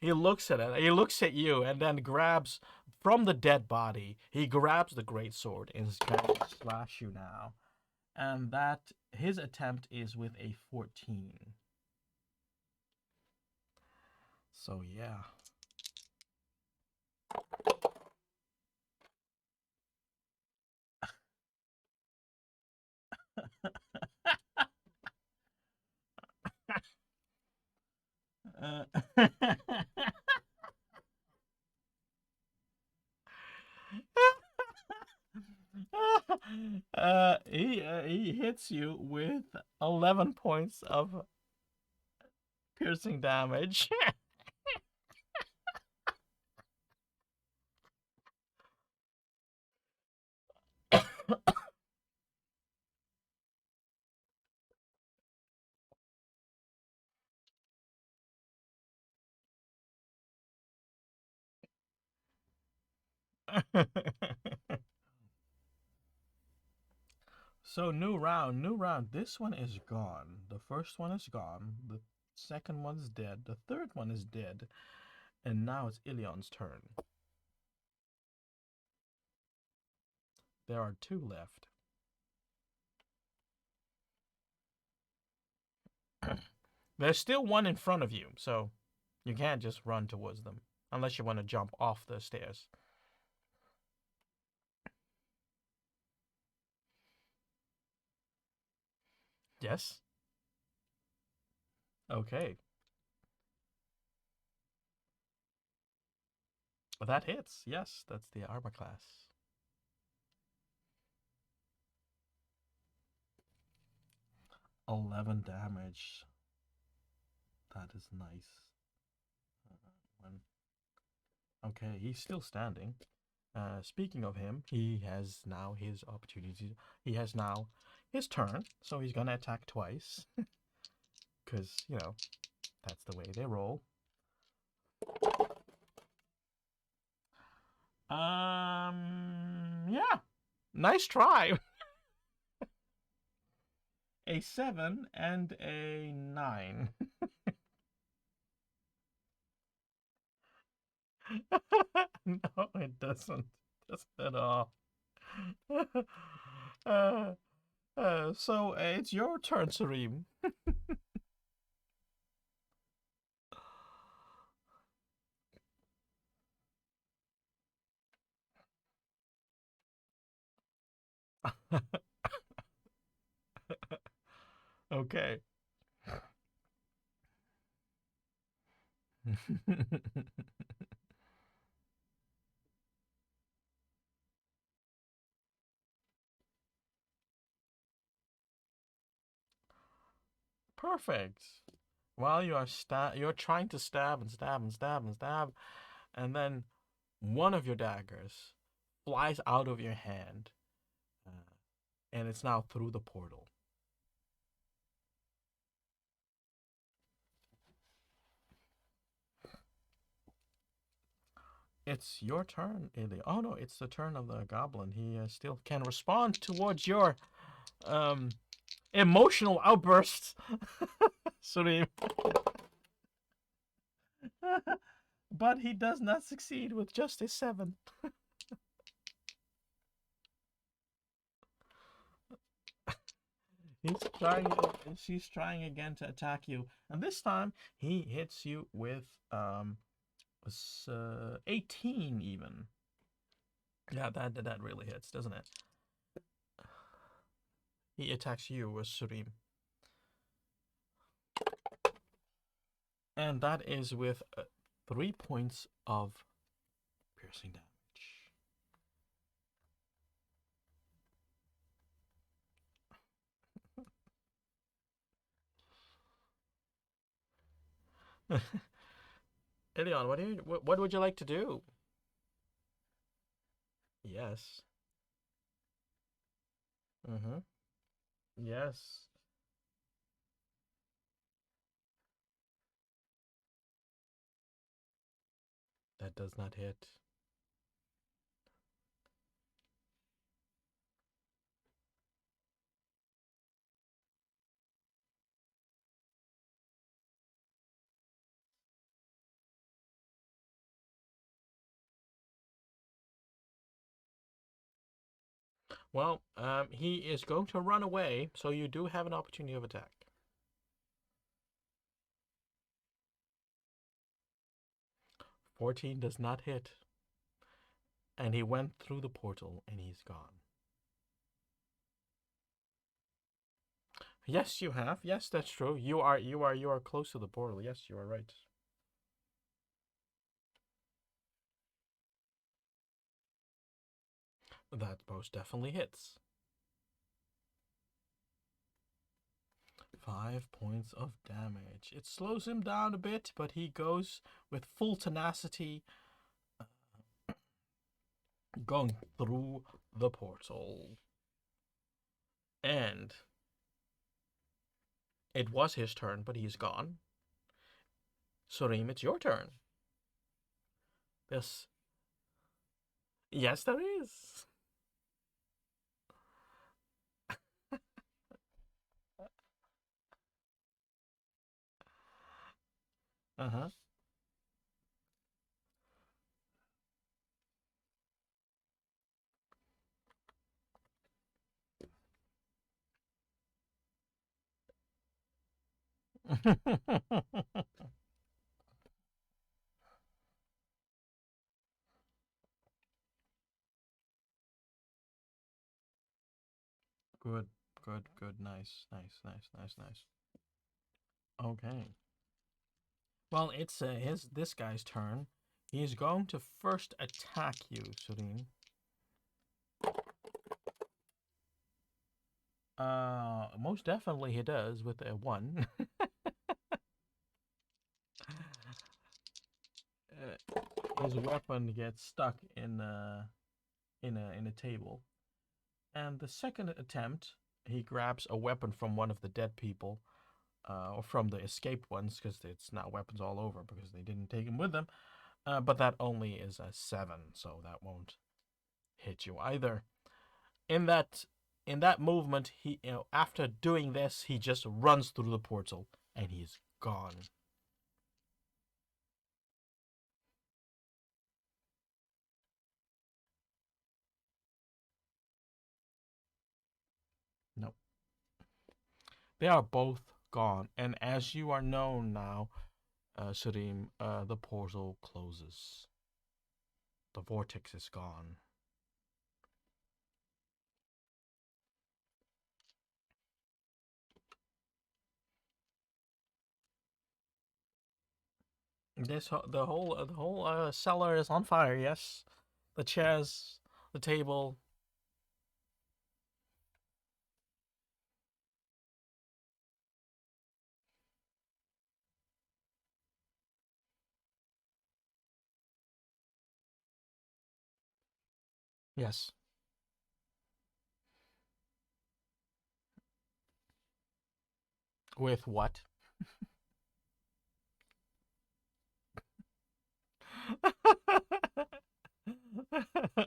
He looks at it. He looks at you and then grabs from the dead body. He grabs the great sword and is going to slash you now. And that his attempt is with a 14. So yeah. uh, he hits you with 11 points of piercing damage. So new round, new round. This one is gone. The first one is gone. The second one's dead. The third one is dead. And now it's Ilion's turn. There are 2 left. There's still one in front of you, so you can't just run towards them unless you want to jump off the stairs. Yes. Okay. That hits. Yes, that's the armor class. 11 damage. That is nice. When... Okay, he's still standing. Speaking of him, he has now his opportunity. He has now his turn, so he's gonna attack twice. Because, that's the way they roll. Yeah. Nice try. A 7 and a 9. No, it doesn't. Doesn't at all. uh, so it's your turn, Sareem. Okay. Perfect. While you're trying to stab and stab and stab and stab, and then one of your daggers flies out of your hand, uh, and it's now through the portal. It's your turn, Ilya. Oh no, it's the turn of the goblin. He still can respond towards your um emotional outbursts. Surim. But he does not succeed with just a 7. He's trying. She's trying again to attack you, and this time he hits you with 18 even. Yeah, that really hits, doesn't it? He attacks you with Surim, and that is with 3 points of piercing damage. Elion, what would you like to do? Yes. Mm-hmm. Yes. That does not hit. Well, he is going to run away, so you do have an opportunity of attack. 14 does not hit. And he went through the portal and he's gone. Yes, you have. Yes, that's true. You are close to the portal. Yes, you are right. That most definitely hits. 5 points of damage. It slows him down a bit, but he goes with full tenacity, going through the portal. And it was his turn, but he's gone. Surim, it's your turn. Yes. Yes, there is. Uh-huh. Good. Good, good, nice, nice, nice, nice, nice. Okay. Well, it's his this guy's turn. He's going to first attack you, Serene. Most definitely he does with a 1. His weapon gets stuck in a table. And the second attempt, he grabs a weapon from one of the dead people, or from the escaped ones, because it's not weapons all over because they didn't take him with them. But that only is a 7, so that won't hit you either. In that movement, he after doing this, he just runs through the portal and he's gone. Nope. They are both gone, and as you are known now, Shadim, the portal closes. The vortex is gone. The whole cellar is on fire. Yes, the chairs, the table. Yes. With what?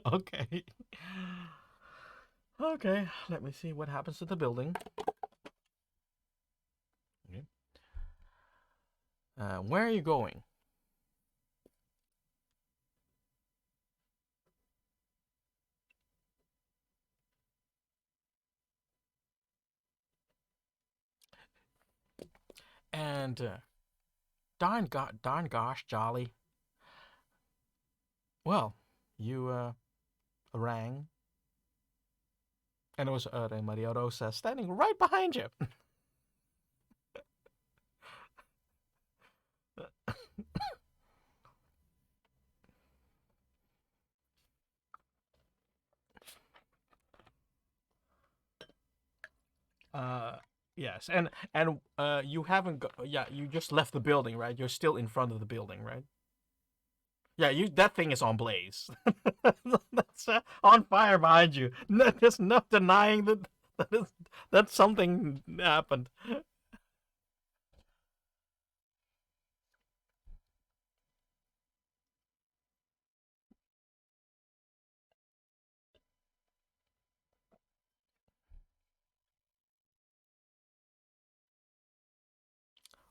Okay. Okay. Let me see what happens to the building. Okay. Where are you going? And darn gosh, Jolly. Well, you rang, and it was Maria Rosa standing right behind you. Uh, yes, and you haven't yeah, you just left the building, right? You're still in front of the building, right? Yeah, you that thing is on blaze. That's on fire behind you. No, there's no denying that something happened.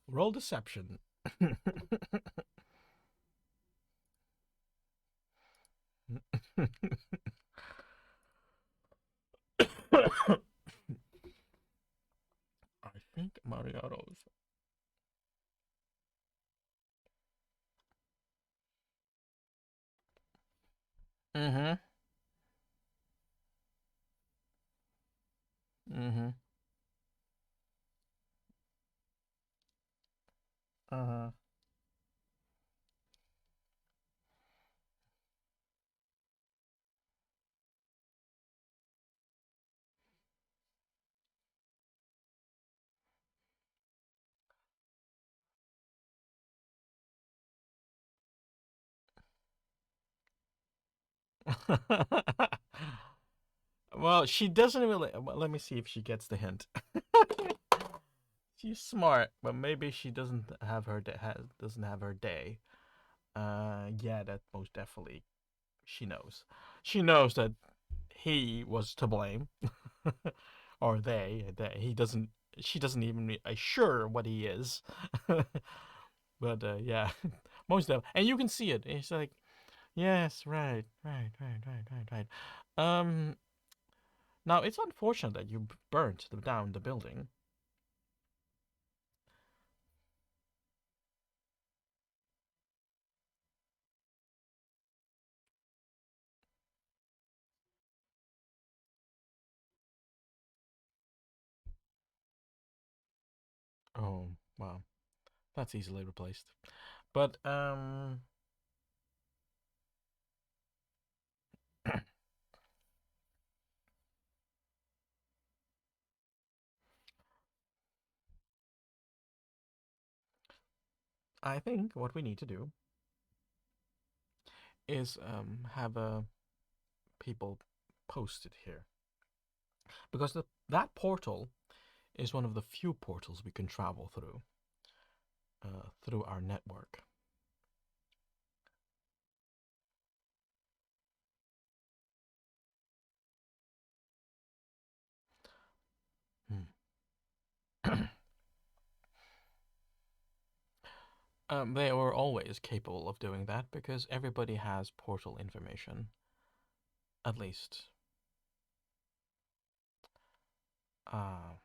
Roll deception. I think Mariano's. Mm-hmm. Mm-hmm. Uh-huh. Well, she doesn't really. Well, let me see if she gets the hint. She's smart, but maybe she doesn't have her day. Yeah, that most definitely she knows. She knows that he was to blame, or they. That he doesn't. She doesn't even assure what he is. But yeah, most definitely, and you can see it. It's like, yes, right, right, right, right, right, right. Um, Now it's unfortunate that you burnt down the building. Oh, wow. That's easily replaced. But I think what we need to do is have people posted here because that portal is one of the few portals we can travel through our network. Hmm. They were always capable of doing that because everybody has portal information, at least. Uh,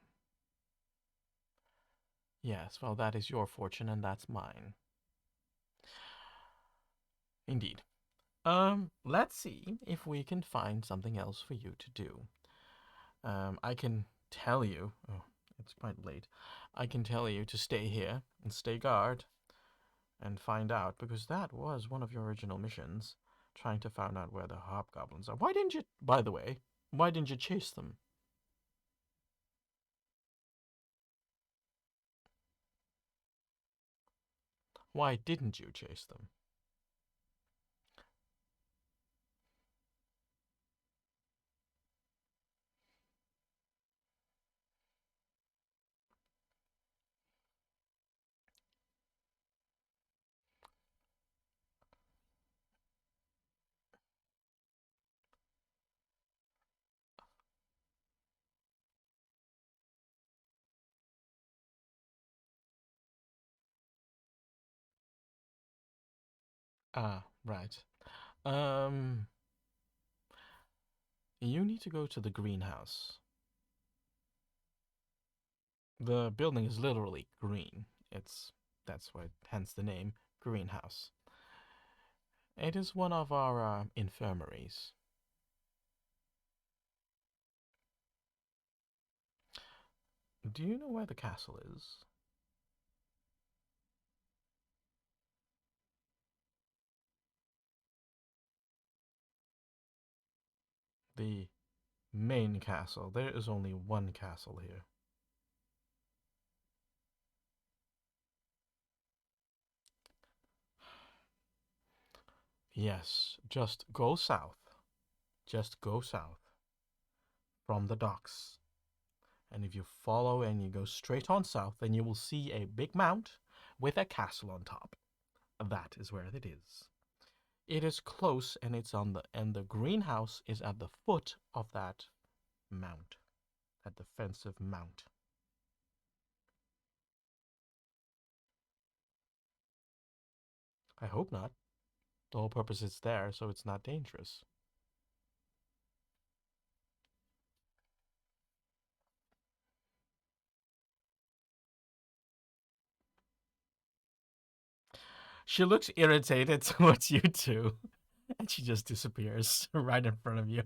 yes, well, that is your fortune and that's mine. Indeed. Let's see if we can find something else for you to do. I can tell you, oh, it's quite late. I can tell you to stay here and stay guard and find out because that was one of your original missions, trying to find out where the hobgoblins are. Why didn't you, by the way, why didn't you chase them? Why didn't you chase them? Ah, right. Um, you need to go to the greenhouse. The building is literally green. That's why, hence the name greenhouse. It is one of our infirmaries. Do you know where the castle is? The main castle. There is only one castle here. Yes, just go south. Just go south from the docks. And if you follow and you go straight on south, then you will see a big mount with a castle on top. That is where it is. It is close and the greenhouse is at the foot of that mount. That defensive mount. I hope not. The whole purpose is there so it's not dangerous. She looks irritated towards you too, and she just disappears right in front of you.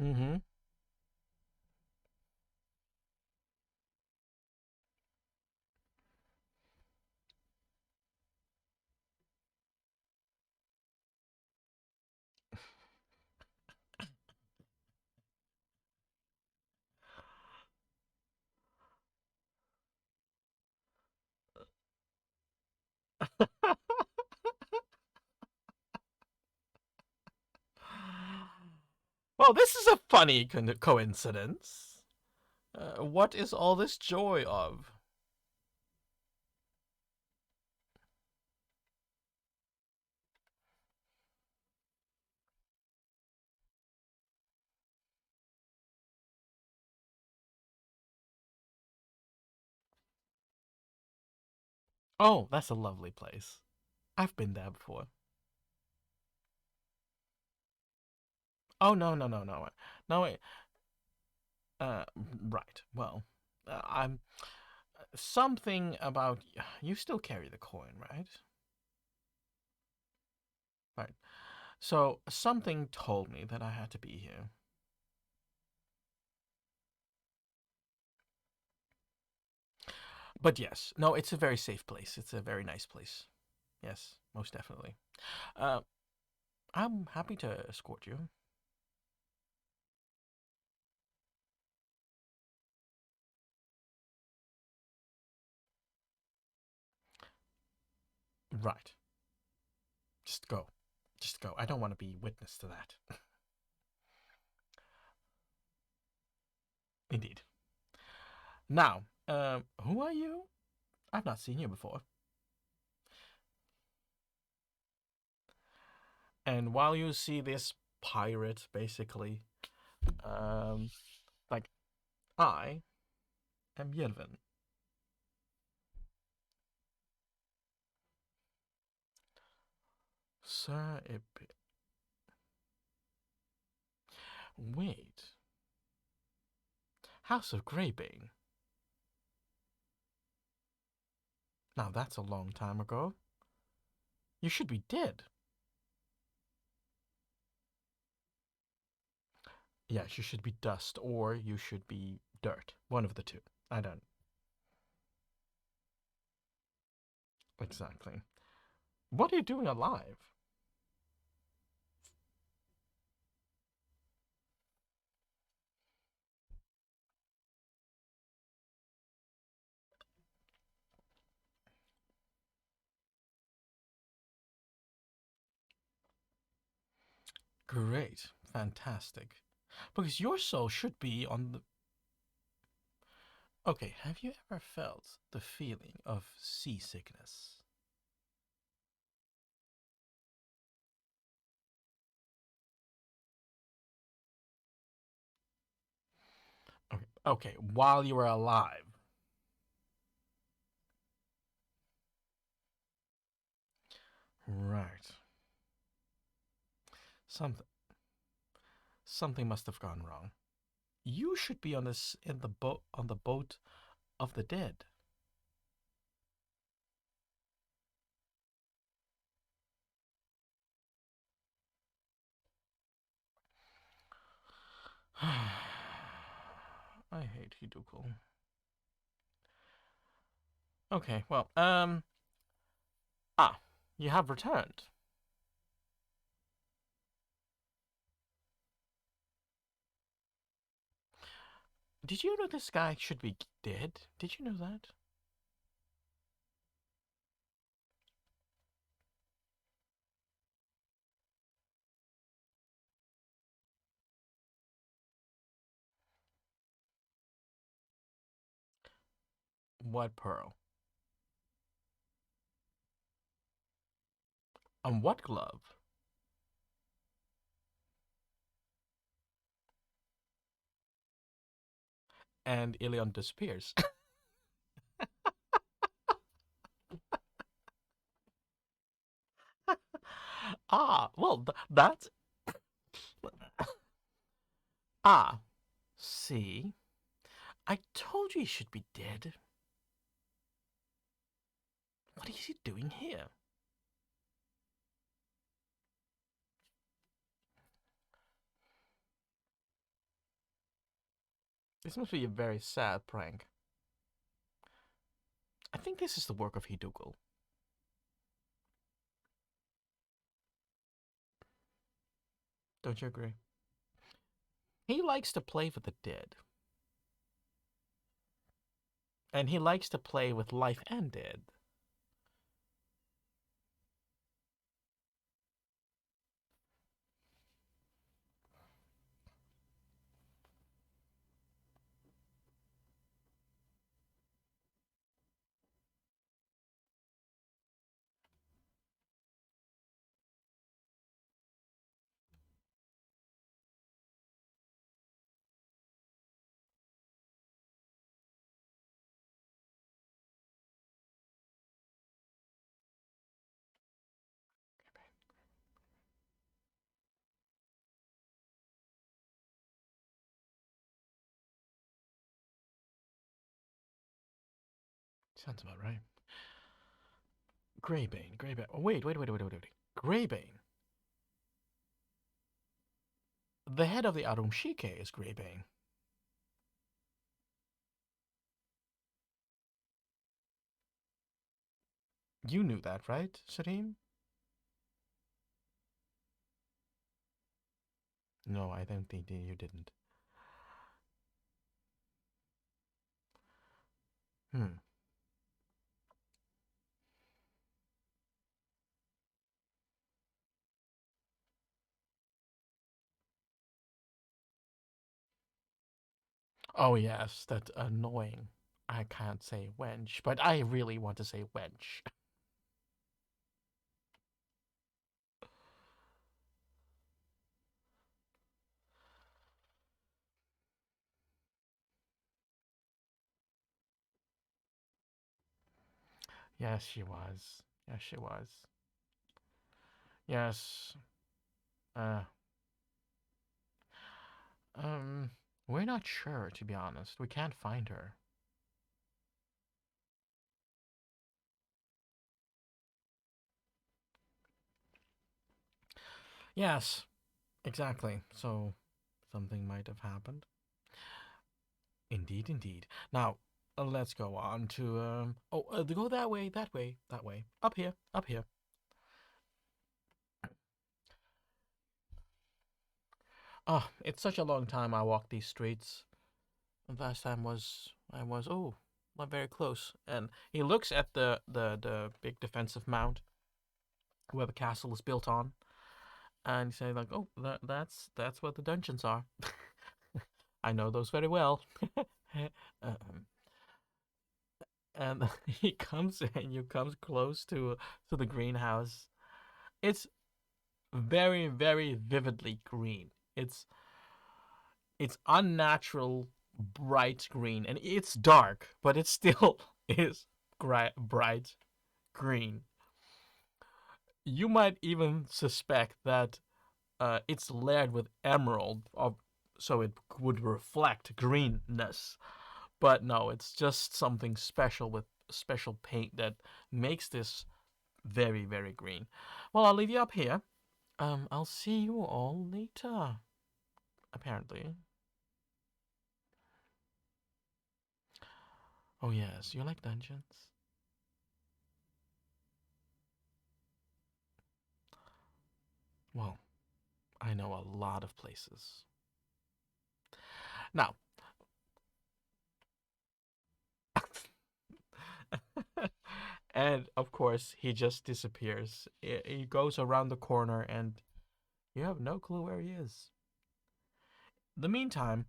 Mm-hmm. Well, this is a funny coincidence. What is all this joy of? Oh, that's a lovely place. I've been there before. Oh no. No wait. Uh, right. Well, I'm something about you still carry the coin, right? Right. So something told me that I had to be here. But yes, no, it's a very safe place. It's a very nice place. Yes, most definitely. Uh, I'm happy to escort you. Right. Just go. Just go. I don't want to be witness to that. Indeed. Now, who are you? I've not seen you before. And while you see this pirate, basically, um, like, I am Yelvin. Sir Ip. Wait. House of Greybane. Now that's a long time ago. You should be dead. Yes, you should be dust or you should be dirt. One of the two. I don't. Exactly. What are you doing alive? Great. Fantastic. Because your soul should be on the. Okay, have you ever felt the feeling of seasickness? Okay, okay, while you were alive. Right. Something something must have gone wrong. You should be on this in the boat on the boat of the dead. I hate Hidukul. Okay, well, ah, you have returned. Did you know this guy should be dead? Did you know that? What pearl? On what glove? And Ilion disappears. Ah, well, that's ah. See, I told you he should be dead. What is he doing here? This must be a very sad prank. I think this is the work of Hidugul. Don't you agree? He likes to play with the dead. And he likes to play with life and dead. Sounds about right. Greybane, Greybane. Oh, wait. Greybane. The head of the Arumshike is Greybane. You knew that, right, Sarim? No, I don't think you didn't. Hmm. Oh, yes, that's annoying. I can't say wench, but I really want to say wench. Yes, she was. Yes, she was. Yes. Uh, um, we're not sure, to be honest. We can't find her. Yes, exactly. So, something might have happened. Indeed, indeed. Now, let's go on to go that way, that way, that way. Up here, up here. Oh, it's such a long time I walked these streets. The last time I was not very close. And he looks at the big defensive mound where the castle is built on, and he says like, "Oh, that's what the dungeons are." I know those very well. um, and he comes and you comes close to the greenhouse. It's very very vividly green. It's unnatural bright green, and it's dark, but it still is bright green. You might even suspect that it's layered with emerald, so it would reflect greenness. But no, it's just something special with special paint that makes this very, very green. Well, I'll leave you up here. I'll see you all later. Apparently. Oh yes, you like dungeons? Well, I know a lot of places. Now, and of course, he just disappears. He goes around the corner, and you have no clue where he is. In the meantime,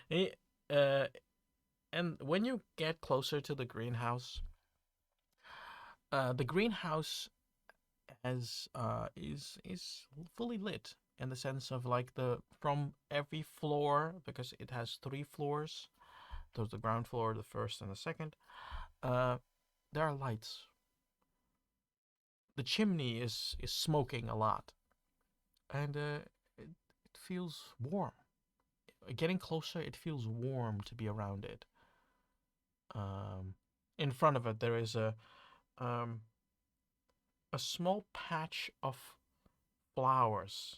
he, uh, and when you get closer to the greenhouse is fully lit in the sense of like the from every floor, because it has three floors. There's the ground floor, the first, and the second. Uh, there are lights. The chimney is smoking a lot, and it feels warm. Getting closer, it feels warm to be around it. Um, in front of it, there is um, a small patch of flowers,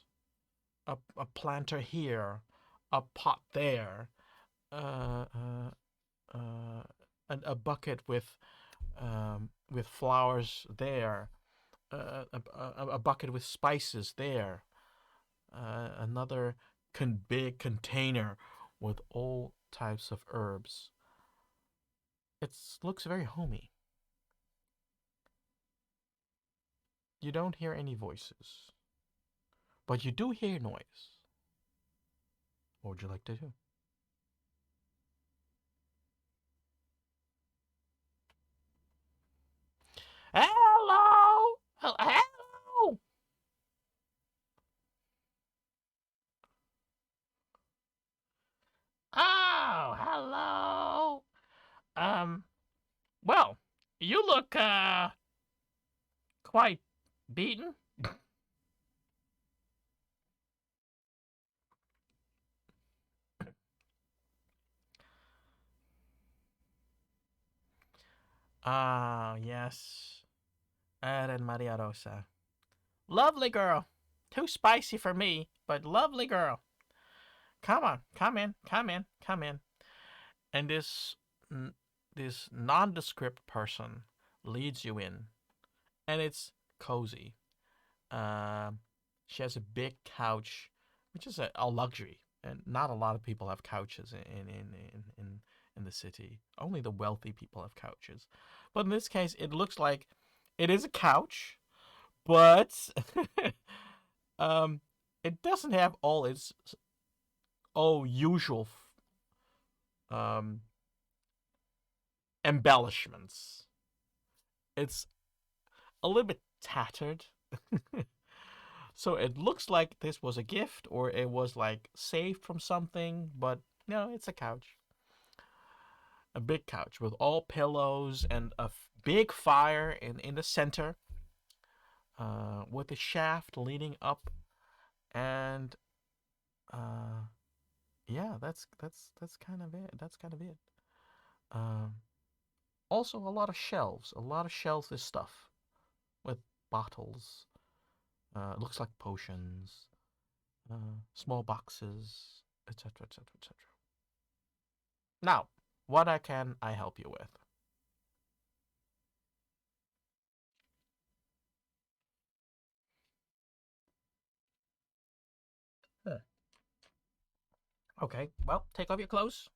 a planter here, a pot there, uh, uh, a bucket with flowers there, a bucket with spices there, another big container with all types of herbs. It looks very homey. You don't hear any voices, but you do hear noise. What would you like to do? Hello! Hello! Oh, hello! Um, well, you look quite beaten. Ah, yes. Eren Maria Rosa. Lovely girl. Too spicy for me, but lovely girl. Come on, come in, come in, come in. And this nondescript person leads you in, and it's cozy. Um, she has a big couch, which is a luxury, and not a lot of people have couches in the city. Only the wealthy people have couches. But in this case, it looks like it is a couch, but um, it doesn't have all its usual um embellishments. It's a little bit tattered. So it looks like this was a gift or it was like saved from something, but no, it's a couch. A big couch with all pillows and a big fire in the center, with a shaft leading up, and uh, yeah, that's kind of it. That's kind of it. Um, Also, a lot of shelves. A lot of shelves with stuff, with bottles. Looks like potions, small boxes, etc., etc., etc. Now, what can I help you with? Huh. Okay, well, take off your clothes.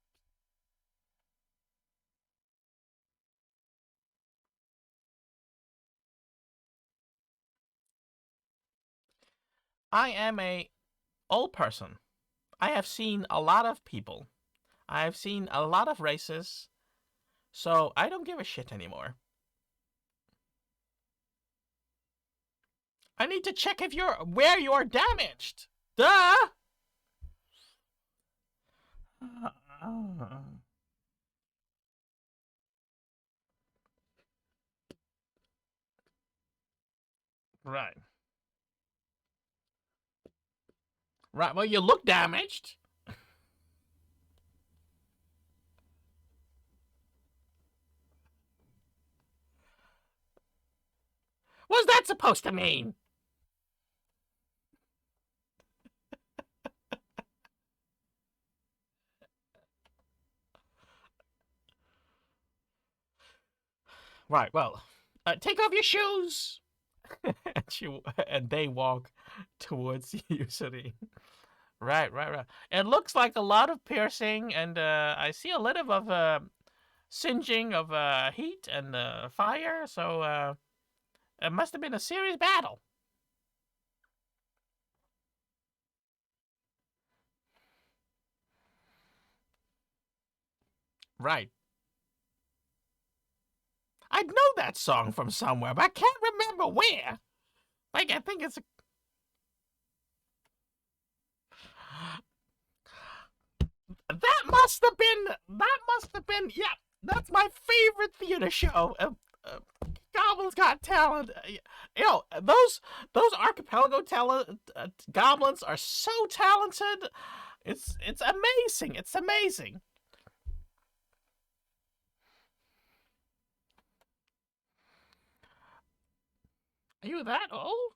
I am a old person. I have seen a lot of people. I have seen a lot of races, so I don't give a shit anymore. I need to check if you're where you're damaged. Duh. Right. Right. Well, you look damaged. What's that supposed to mean? Right. Well, take off your shoes. and she and they walk towards you, City. Right. Right. Right. It looks like a lot of piercing, and I see a little of singeing of heat and fire. So it must have been a serious battle. Right. I know that song from somewhere, but I can't remember where. Like I think it's a... That must have been. That must have been. Yeah, that's my favorite theater show. Goblins Got Talent. Those archipelago talent goblins are so talented. It's amazing. It's amazing. Are you that old?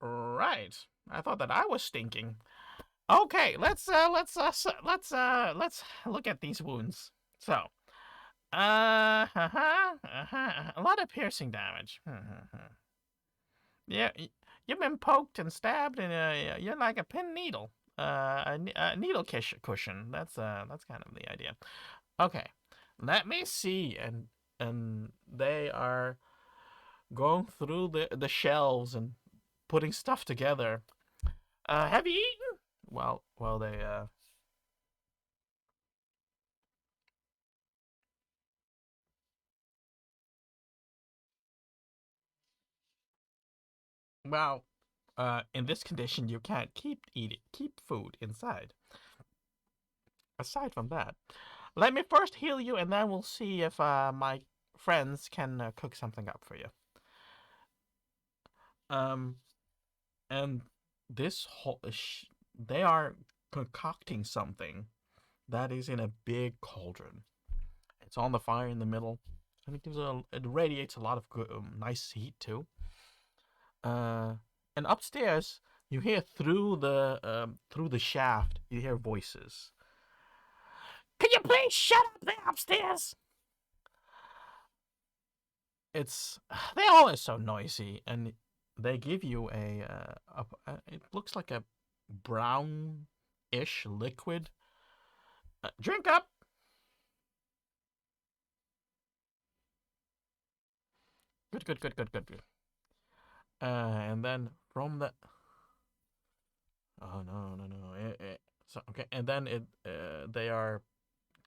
Right. I thought that I was stinking. Okay, let's look at these wounds. So, a lot of piercing damage. Yeah, you've been poked and stabbed, and you're like a pin needle. A needle cushion. That's kind of the idea. Okay, let me see, and they are going through the shelves and putting stuff together. Have you eaten? Well, they well, In this condition, you can't keep food inside. Aside from that, let me first heal you, and then we'll see if my friends can cook something up for you. Um, and this whole they are concocting something that is in a big cauldron. It's on the fire in the middle, and it radiates a lot of good, nice heat too. Uh, and upstairs, you hear through the shaft, you hear voices. Can you please shut up there upstairs? It's they're always so noisy, and they give you it looks like a brownish liquid. Drink up. Good, good, good, good, good, good. And then from the oh no no no so okay, and then they are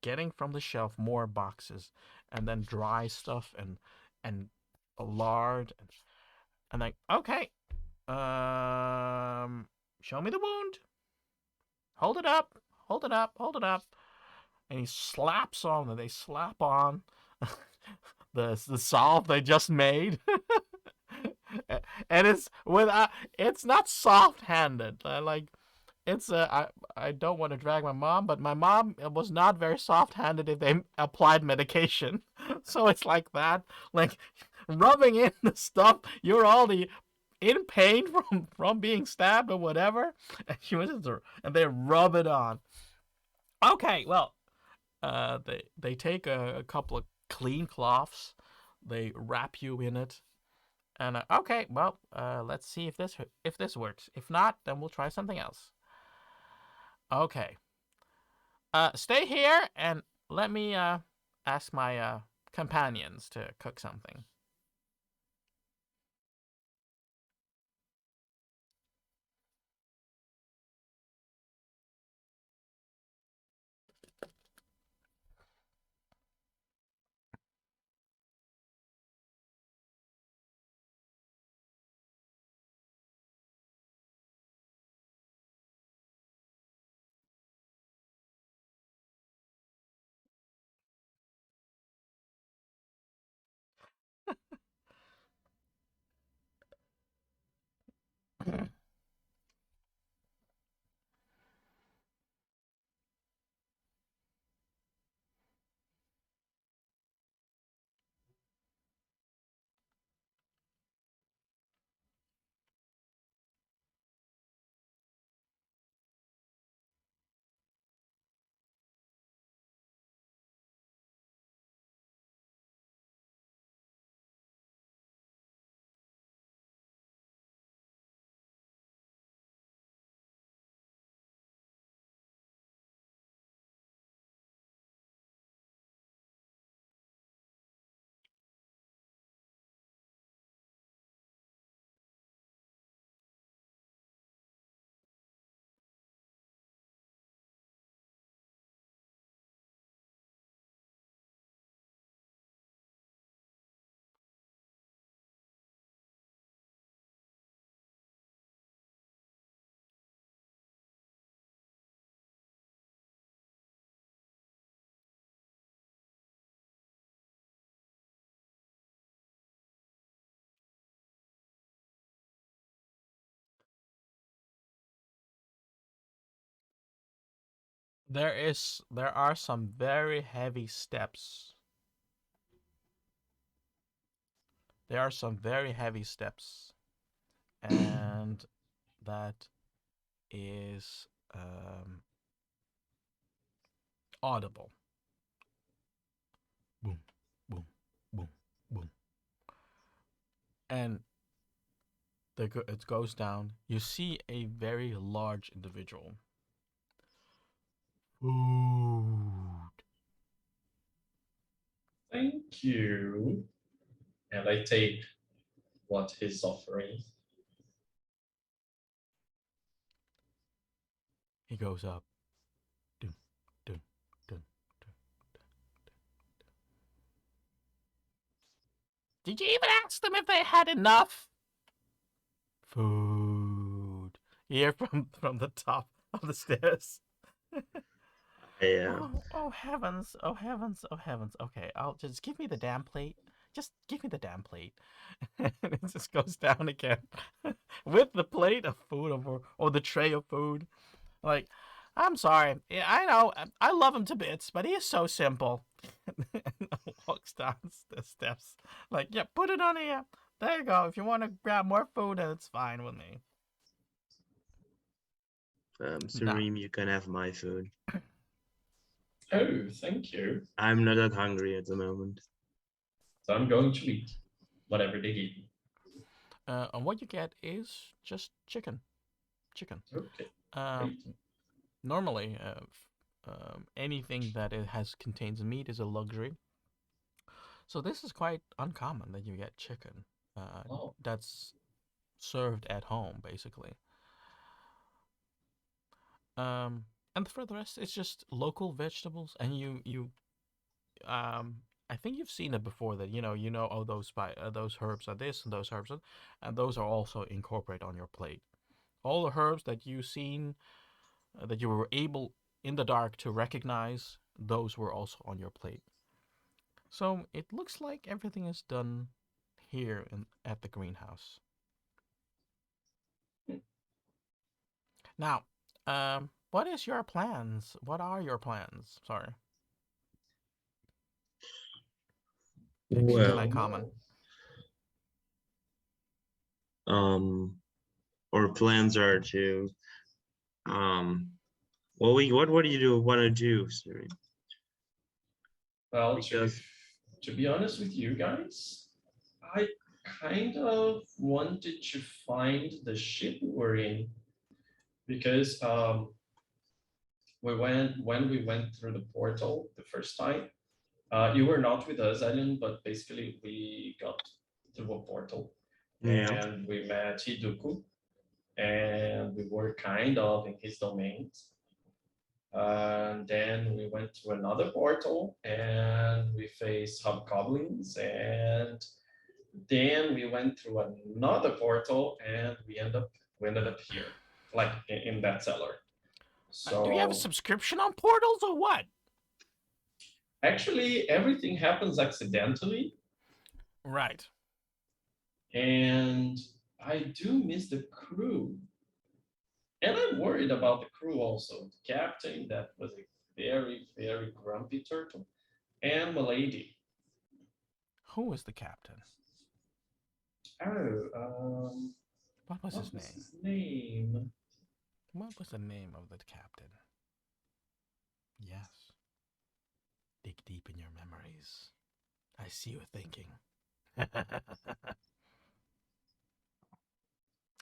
getting from the shelf more boxes, and then dry stuff and lard and like okay, show me the wound. Hold it up. Hold it up. Hold it up. And he slaps on, and they slap on the salve they just made. And it's not soft-handed. Like it's I don't want to drag my mom, but my mom was not very soft-handed if they applied medication. So it's like that, like rubbing in the stuff you're already in pain from being stabbed or whatever, and they rub it on. Okay, well, they take a couple of clean cloths, they wrap you in it, and okay, well, let's see if this works. If not, then we'll try something else. Okay, stay here and let me ask my companions to cook something. There are some very heavy steps. There are some very heavy steps, and that is audible. Boom, boom, boom, boom, and it goes down. You see a very large individual. Food. Thank you. And I take what he's offering. He goes up. Dun, dun, dun, dun. Did you even ask them if they had enough? Food. hear from the top of the stairs. Yeah. Oh heavens! Oh heavens! Oh heavens! Okay, I'll just give me the damn plate. Just give me the damn plate. And it just goes down again with the plate of food or the tray of food. Like, I'm sorry. Yeah, I know. I love him to bits, but he is so simple. And walks down the steps. Like, yeah, put it on here. There you go. If you want to grab more food, it's fine with me. Nah. Sureem, you can have my food. Oh, thank you. I'm not that hungry at the moment. So I'm going to eat whatever they give me. And what you get is just chicken. Chicken. Okay, Um, great. normally, anything that it has contains meat is a luxury. So this is quite uncommon that you get chicken. Oh, That's served at home, basically. Um, and for the rest, it's just local vegetables, and I think you've seen it before that oh those herbs are this and those herbs are, and those are also incorporated on your plate. All the herbs that you've seen that you were able in the dark to recognize, those were also on your plate. So it looks like everything is done here at the greenhouse. Now, what is your plans? What are your plans? Sorry, extremely Well, common. well, um, our plans are to um, what do you want to do, Sureem? well, Because to be honest with you guys, I kind of wanted to find the ship we're in because we went when we went through the portal the first time. You were not with us, Ellen, but basically we got through a portal yeah, and we met Hiduku and we were kind of in his domains. And then we went to another portal and we faced hobgoblins. And then we went through another portal and we ended up here, like in that cellar. Do you have a So subscription on portals or what? actually, everything happens accidentally, Right. and I do miss the crew. And I'm worried about the crew also. The captain, that was a very, very grumpy turtle, and Milady. Who is the captain? Oh, What was what his was name? his name? What was the name of the captain? Yes. Dig deep in your memories. I see you thinking.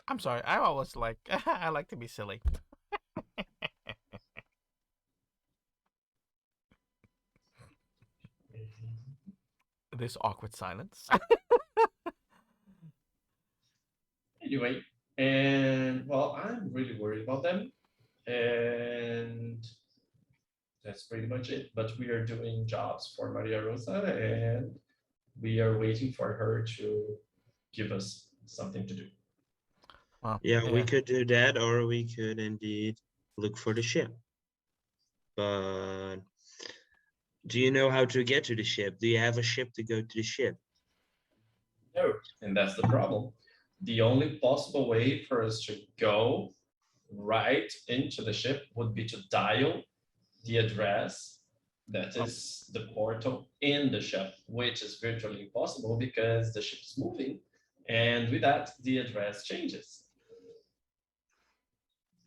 I'm sorry. I always like I like to be silly. This awkward silence. Anyway, and well, I'm really worried about them, and that's pretty much it. But we are doing jobs for Maria Rosa, and we are waiting for her to give us something to do. Well, yeah, we yeah. could do that, or we could indeed look for the ship. But do you know how to get to the ship? Do you have a ship to go to the ship? No, and that's the problem. The only possible way for us to go right into the ship would be to dial the address that Oh, is the portal in the ship, which is virtually impossible because the ship is moving, and with that, the address changes.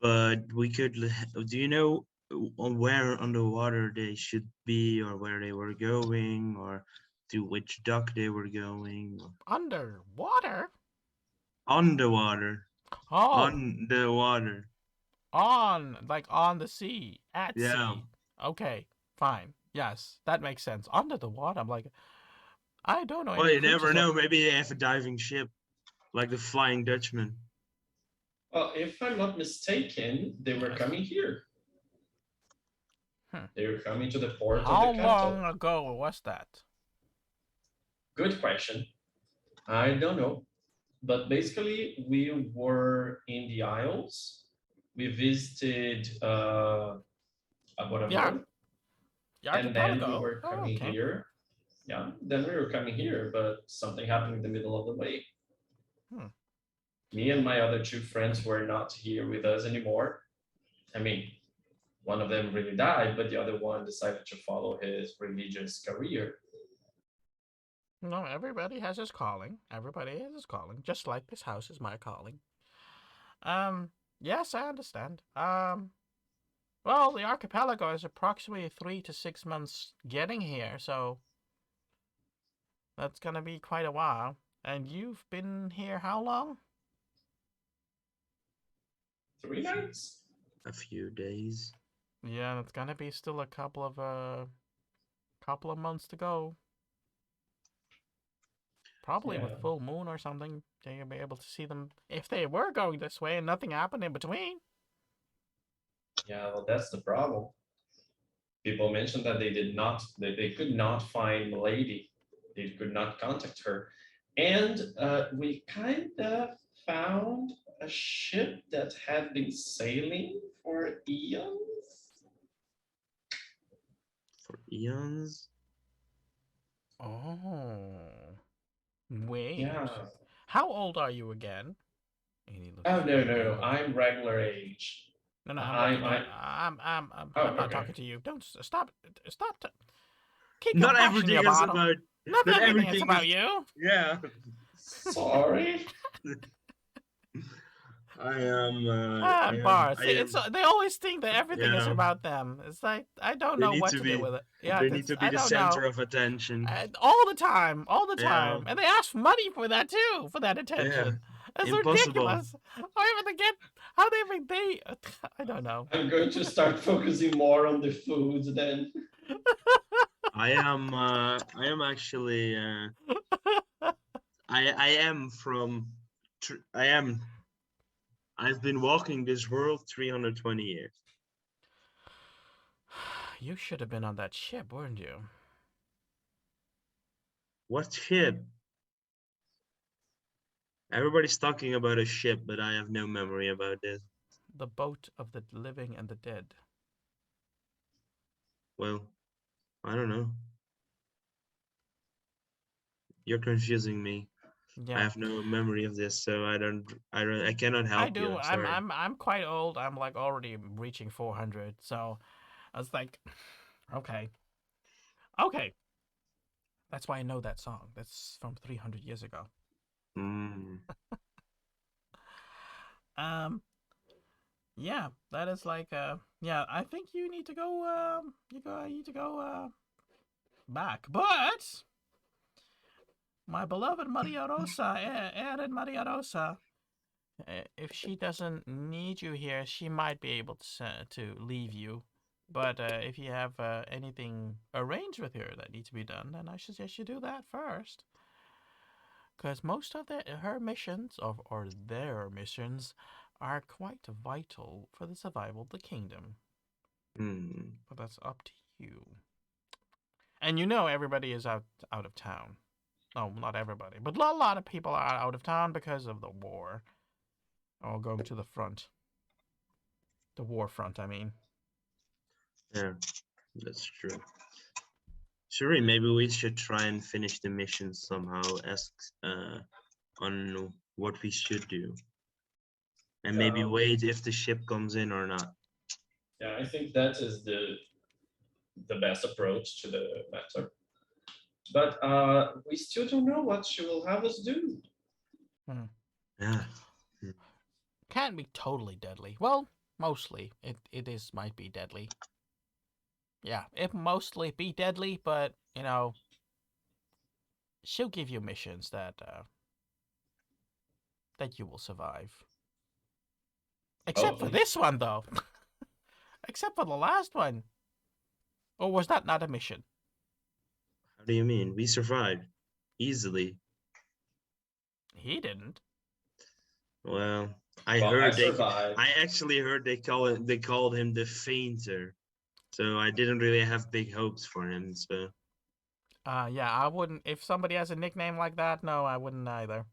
But we could. Do you know on where underwater they should be, or where they were going, or to which dock they were going? Or underwater. underwater, Oh, underwater. on the sea, at Yeah. sea. Okay, fine. Yes, that makes sense. Under the water. I'm like, I don't know Well, any you never creatures that. know. Maybe they have a diving ship, like the Flying Dutchman. Well, if I'm not mistaken, they were Yes. coming here. Hmm. They were coming to the port of the How capital. long ago was that? Good question. I don't know. But basically, we were in the Isles we visited Yeah, Abora, the and then we archipelago. were Oh, coming okay. here. Yeah, then we were coming here, but something happened in the middle of the way. Hmm. Me and my other two friends were not here with us anymore. I mean, one of them really died, but the other one decided to follow his religious career. No, everybody has his calling. Everybody has his calling. Just like this house is my calling. Um, yes, I understand. Well, the archipelago is approximately 3 to 6 months getting here, so that's gonna be quite a while. And you've been here how long? 3 nights? A few days. Yeah, it's gonna be still a couple of months to go. Probably with Yeah. full moon or something, you'll be able to see them if they were going this way and nothing happened in between. Yeah, well, that's the problem. People mentioned that they could not find Lady. They could not contact her. And we kind of found a ship that had been sailing for eons. For eons. Oh, wait. Yeah. How old are you again? And he looks Oh, no, really no, no. old. I'm regular age. No, no, I'm looking. I'm, No, I, oh, I'm not okay. talking to you. Don't stop. Stop. Keep your Not passion, everything your is bottle. about. Not Not everything is everything about is. you. Yeah. Sorry. I am. Ah, bars. I It's am. they always think that everything is Yeah. about them. It's like I don't They know need what to to do be. with it. Yeah, They need this to be I the don't know. center of attention. All the Yeah. time, and they ask money for that too, for that Yeah. attention. It's Impossible. ridiculous. However they get, how they even they, I don't know. I'm going to start focusing more on the food then. I am. I am actually. I am from. I am. I've been walking this world 320 years. You should have been on that ship, weren't you? What ship? Everybody's talking about a ship, but I have no memory about this. The boat of the living and the dead. Well, I don't know. You're confusing me. I Yeah, have no memory of this, so I cannot I help you. do. I'm sorry. I'm quite old. I'm like already reaching 400. So I was like, okay, okay. That's why I know that song. That's from 300 years ago. Mm, Um, yeah, that is like yeah. I think you need to go. You need to go back. But my beloved Maria Rosa, Erin Maria Rosa, if she doesn't need you here, she might be able to leave you. But if you have anything arranged with her that needs to be done, then I suggest you do that first. Because most of her missions, or their missions, are quite vital for the survival of the kingdom. mm. But that's up to you. And you know everybody is out of town. No, not everybody, but a lot of people are out of town because of the war. Or going to the front. The war front, I mean. Yeah, that's true. Sure, maybe we should try and finish the mission somehow. Ask on what we should do, and maybe Um, wait if the ship comes in or not. yeah, I think that is the best approach to the matter. But we still don't know what she will have us do. Hmm. Yeah. Can't be totally deadly. Well, mostly. It is might be deadly. Yeah, it mostly be deadly, but she'll give you missions that you will survive. Except for Hopefully. this one, though. Except for the last one. Or was that not a mission? How do you mean? We survived easily. He didn't. Well, Well, I survived. I actually heard they called him the fainter. So I didn't really have big hopes for him. So Yeah, I wouldn't. If somebody has a nickname like that, no, I wouldn't either.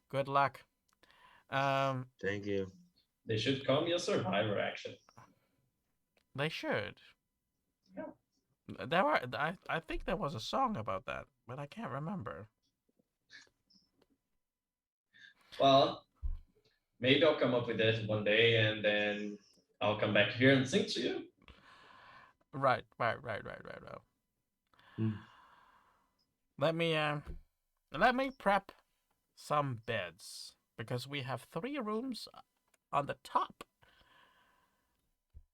Good luck. Um, thank you. They should call me a survivor, actually. They should. Yeah. I think there was a song about that, but I can't remember. Well, maybe I'll come up with this one day, and then I'll come back here and sing to you. Right. Hmm. Let me let me prep some beds because we have 3 rooms on the top,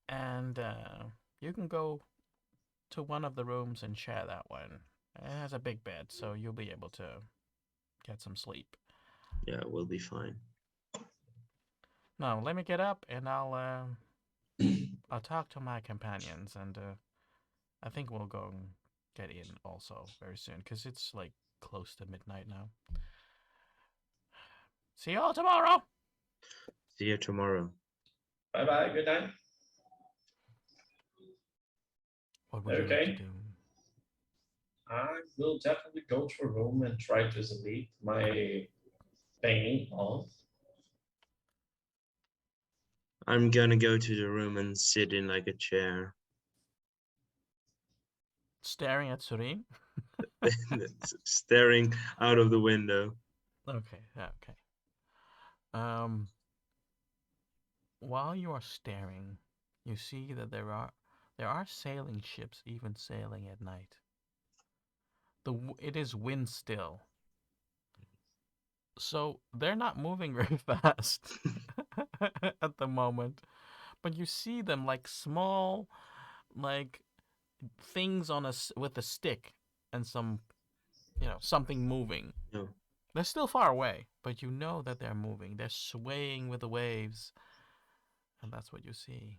and you can go to one of the rooms and share that one. It has a big bed, so you'll be able to get some sleep. Yeah, we'll be fine. Now, let me get up and I'll talk to my companions, and I think we'll go and get in also very soon because it's like close to midnight now. See you all tomorrow. See you tomorrow. Bye bye. Good night. What would you like to Okay. do? I will definitely go to a room and try to sleep my pain off. I'm gonna go to the room and sit in like a chair. Staring at Surin? Staring out of the window. Okay, okay. Um, while you are staring, you see that there are sailing ships even sailing at night. It is wind still, so they're not moving very fast at the moment. But you see them like small, like things with a stick and something moving. No. They're still far away, but you know that they're moving. They're swaying with the waves, and that's what you see.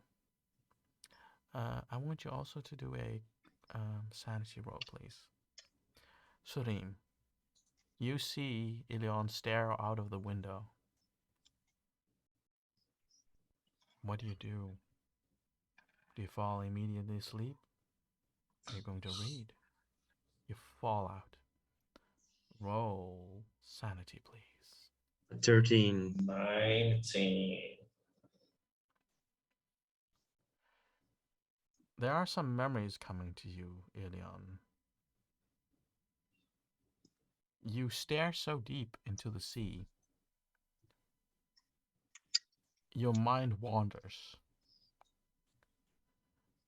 I want you also to do a sanity roll, please. Surim, you see Ilion stare out of the window. What do you do? Do you fall immediately asleep? Are you going to read? You fall out. Roll sanity, please. 13. 19. There are some memories coming to you, Ilion. You stare so deep into the sea, your mind wanders.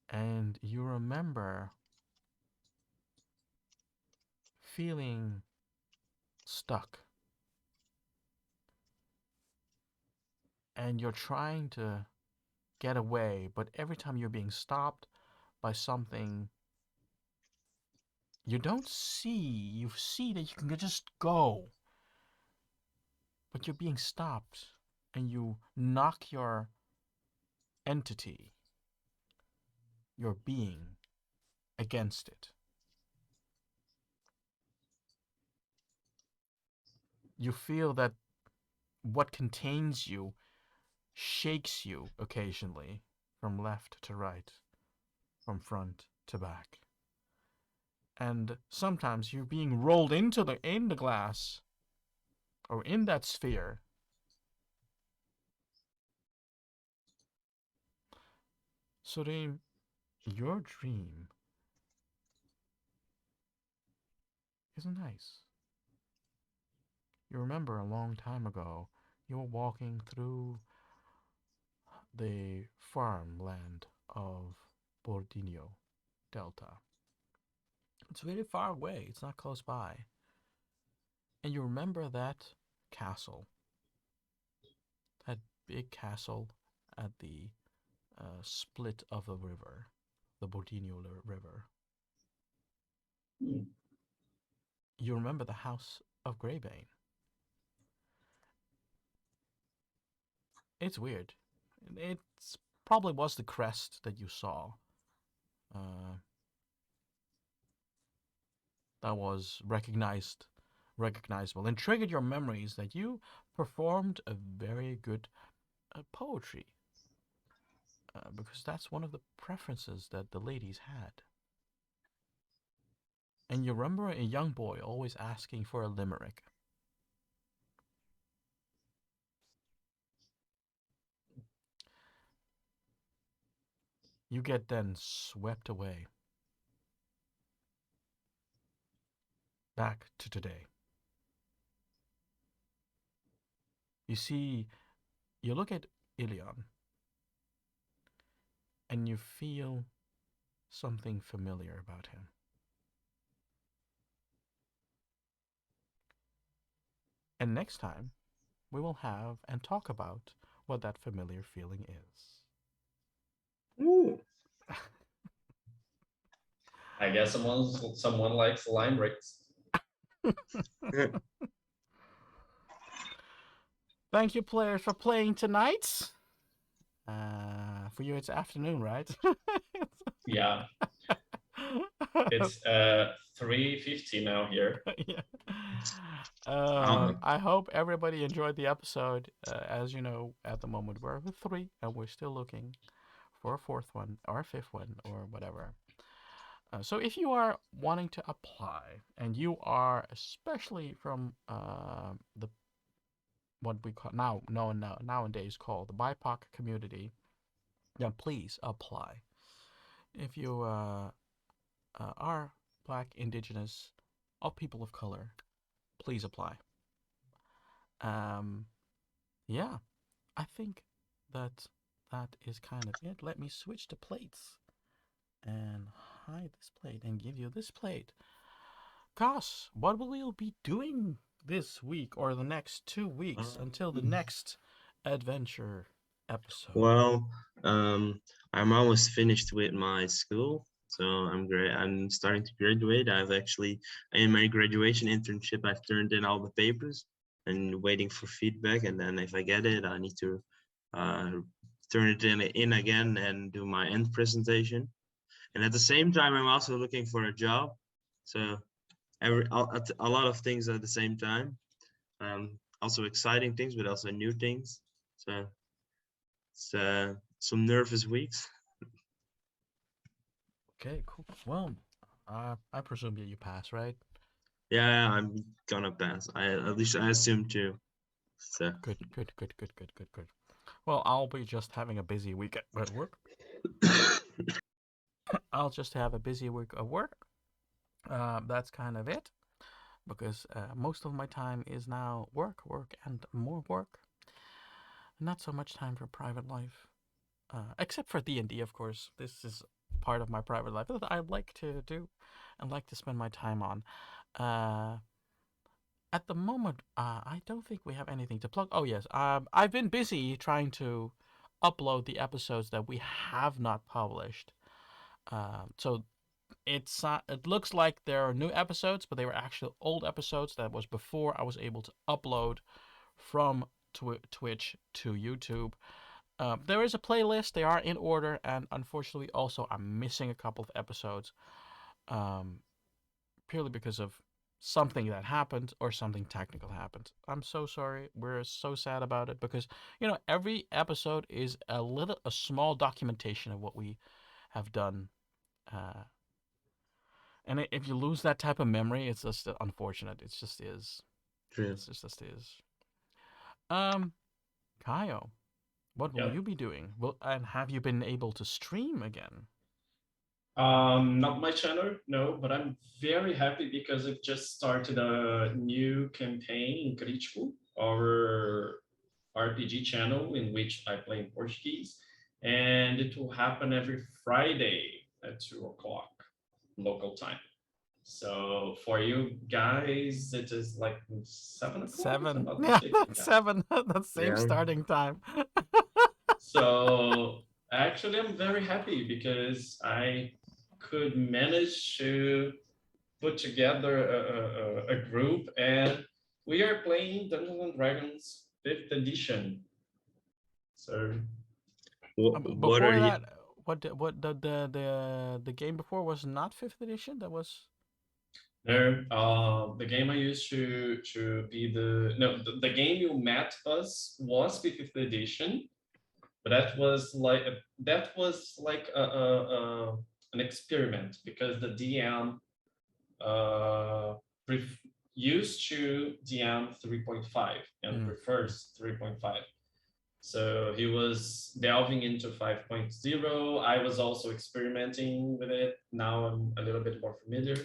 And you remember feeling stuck. And you're trying to get away, but every time you're being stopped by something you don't see, you see that you can just go, but you're being stopped and you knock your entity, your being, against it. You feel that what contains you shakes you occasionally from left to right, from front to back. And sometimes you're being rolled in the glass or in that sphere. Surim, your dream is nice. You remember a long time ago, you were walking through the farmland of Bordino Delta. It's really far away, it's not close by. And you remember that castle, that big castle at the split of the river, the Bordino River. Hmm. You remember the house of Greybane. It's weird. It's probably was the crest that you saw. Uh, that was recognizable and triggered your memories that you performed a very good poetry because that's one of the preferences that the ladies had. And you remember a young boy always asking for a limerick. you get then swept away back to today. You see, you look at Ilion and you feel something familiar about him. And next time, we will have and talk about what that familiar feeling is. Ooh. I guess someone likes lime bricks. Thank you, players, for playing tonight. For you, it's afternoon, right? Yeah, it's 3:50 now here. Yeah. Um, I hope everybody enjoyed the episode. As you know, at the moment we're with three, and we're still looking for a fourth one or a fifth one or whatever. So if you are wanting to apply, and you are especially from the what we call nowadays called the BIPOC community, then please apply. If you are Black, Indigenous, or people of color, please apply. Um, yeah, I think that that is kind of it. Let me switch to plates and hide this plate and give you this plate. Gosh, what will we be doing this week or the next 2 weeks until the next adventure episode? well, I'm almost finished with my school, so I'm great. I'm starting to graduate. I've actually, in my graduation internship, I've turned in all the papers and waiting for feedback. And then if I get it, I need to uh, turn it in again and do my end presentation. And at the same time, I'm also looking for a job. So a lot of things at the same time. Also exciting things, but also new things. So it's some nervous weeks. Okay, cool. Well, I presume that you pass, right? Yeah, I'm gonna pass. At least I assume to. So Good, good, good, good, good, good, good. Well, I'll be just having a busy week at work. I'll just have a busy week of work. That's kind of it because most of my time is now work, work, and more work. Not so much time for private life, except for D&D, of course. This is part of my private life that I like to do and like to spend my time on. Uh, at the moment, I don't think we have anything to plug. Oh yes, I've been busy trying to upload the episodes that we have not published. So it looks like there are new episodes, but they were actually old episodes that was before I was able to upload from Twitch to YouTube. There is a playlist; they are in order, and unfortunately, also I'm missing a couple of episodes, um, purely because of something that happened or something technical happened. I'm so sorry. We're so sad about it because every episode is a small documentation of what we have done. Uh, And if you lose that type of memory, it's just unfortunate. It just is. true. Just is. Um, Kaio, what will Yeah. you be doing? And have you been able to stream again? Not my channel, no, but I'm very happy because I've just started a new campaign in Critical, our RPG channel in which I play in Portuguese, and it will happen every Friday at 2 o'clock local time. So for you guys, it is like 7 o'clock, if I'm Seven. not Yeah, mistaken. that's Yeah. seven. That's same Yeah. starting time. So actually, I'm very happy because I could manage to put together a group, and we are playing Dungeons and Dragons 5th edition. So What are Before you? that, what the game before was not fifth edition. That was no, the game I used to be the game you met us was 5th edition, but that was like an experiment because the DM uh, used to DM 3.5 and mm, prefers 3.5. So he was delving into 5.0. I was also experimenting with it. Now I'm a little bit more familiar,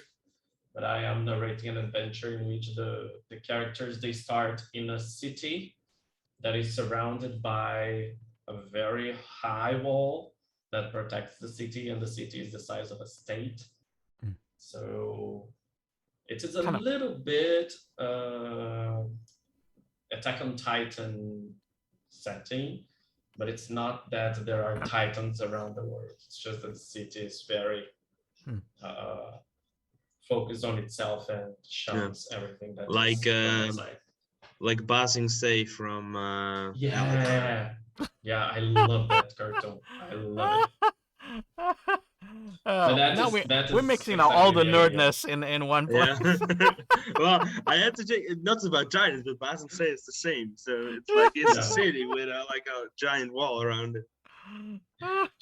but I am narrating an adventure in which the characters they start in a city that is surrounded by a very high wall that protects the city, and the city is the size of a state. Mm. So it is a Kind of. little bit Attack on Titan setting, but it's not that there are titans around the world. It's just that the city is very Hmm. uh, focused on itself and shuns everything that Like is from outside. like Basing Say from Avatar. Yeah, yeah, I love that cartoon. I love it. But Now that we're is mixing all exactly the the idea. nerdness in one Yeah. place. Well, I had to check. Not about giants, but Basing Say is the same. So it's like it's a Yeah. city with like a giant wall around it.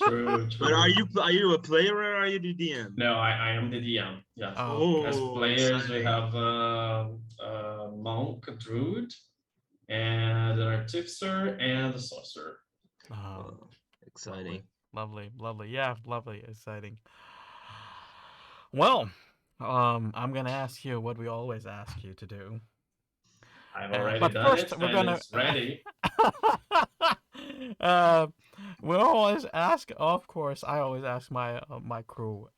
True, But true. are you a player or are you the DM? No, I am the DM. Yeah. Oh, As Oh, players, we exciting! have a monk, a druid, and an artificer, and a sorcerer. oh, Oh, exciting. lovely, lovely. Yeah, lovely, exciting. Well, I'm gonna ask you what we always ask you to do. I've already But done first, it, we're and gonna. it's ready. uh, we always ask. Of course, I always ask my crew.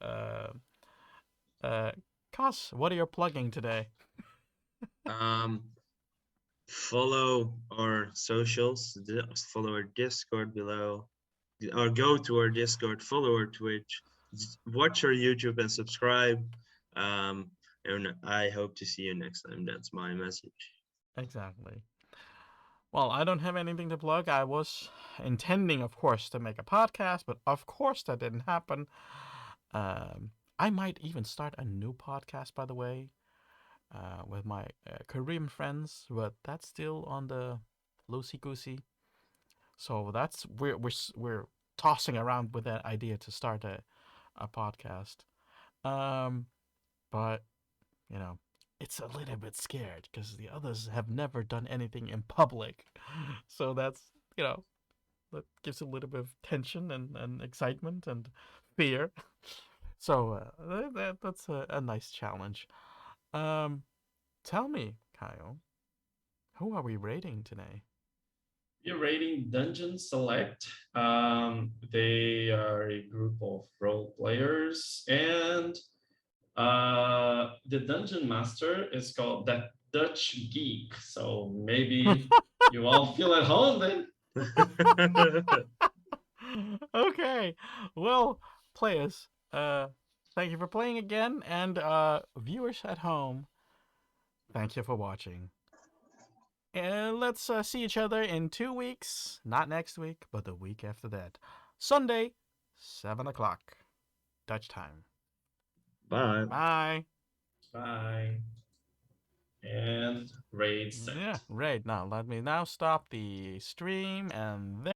Cos, what are you plugging today? Um, follow our socials. Follow our Discord below, or go to our Discord. Follow our Twitch. Watch our YouTube and subscribe. And I hope to see you next time. That's my message. Exactly. Well, I don't have anything to plug. I was intending, of course, to make a podcast, but of course that didn't happen. I might even start a new podcast, by the way, with my Korean friends, but that's still on the loosey goosey. So that's we're tossing around with that idea to start a podcast. Um, but you know, it's a little bit scared because the others have never done anything in public. So that's, that gives a little bit of tension and excitement and fear. So that's a nice challenge. Um, Tell me, Kyle, who are we rating today? You're rating Dungeon Select. They are a group of role players, and the dungeon master is called that Dutch geek. So maybe you all feel at home then. Okay, well, players, thank you for playing again, and viewers at home, thank you for watching. And let's see each other in 2 weeks. Not next week, but the week after that. Sunday, 7 o'clock, Dutch time. Bye. Bye. Bye. And raid set. Yeah, right. Now, let me now stop the stream and then.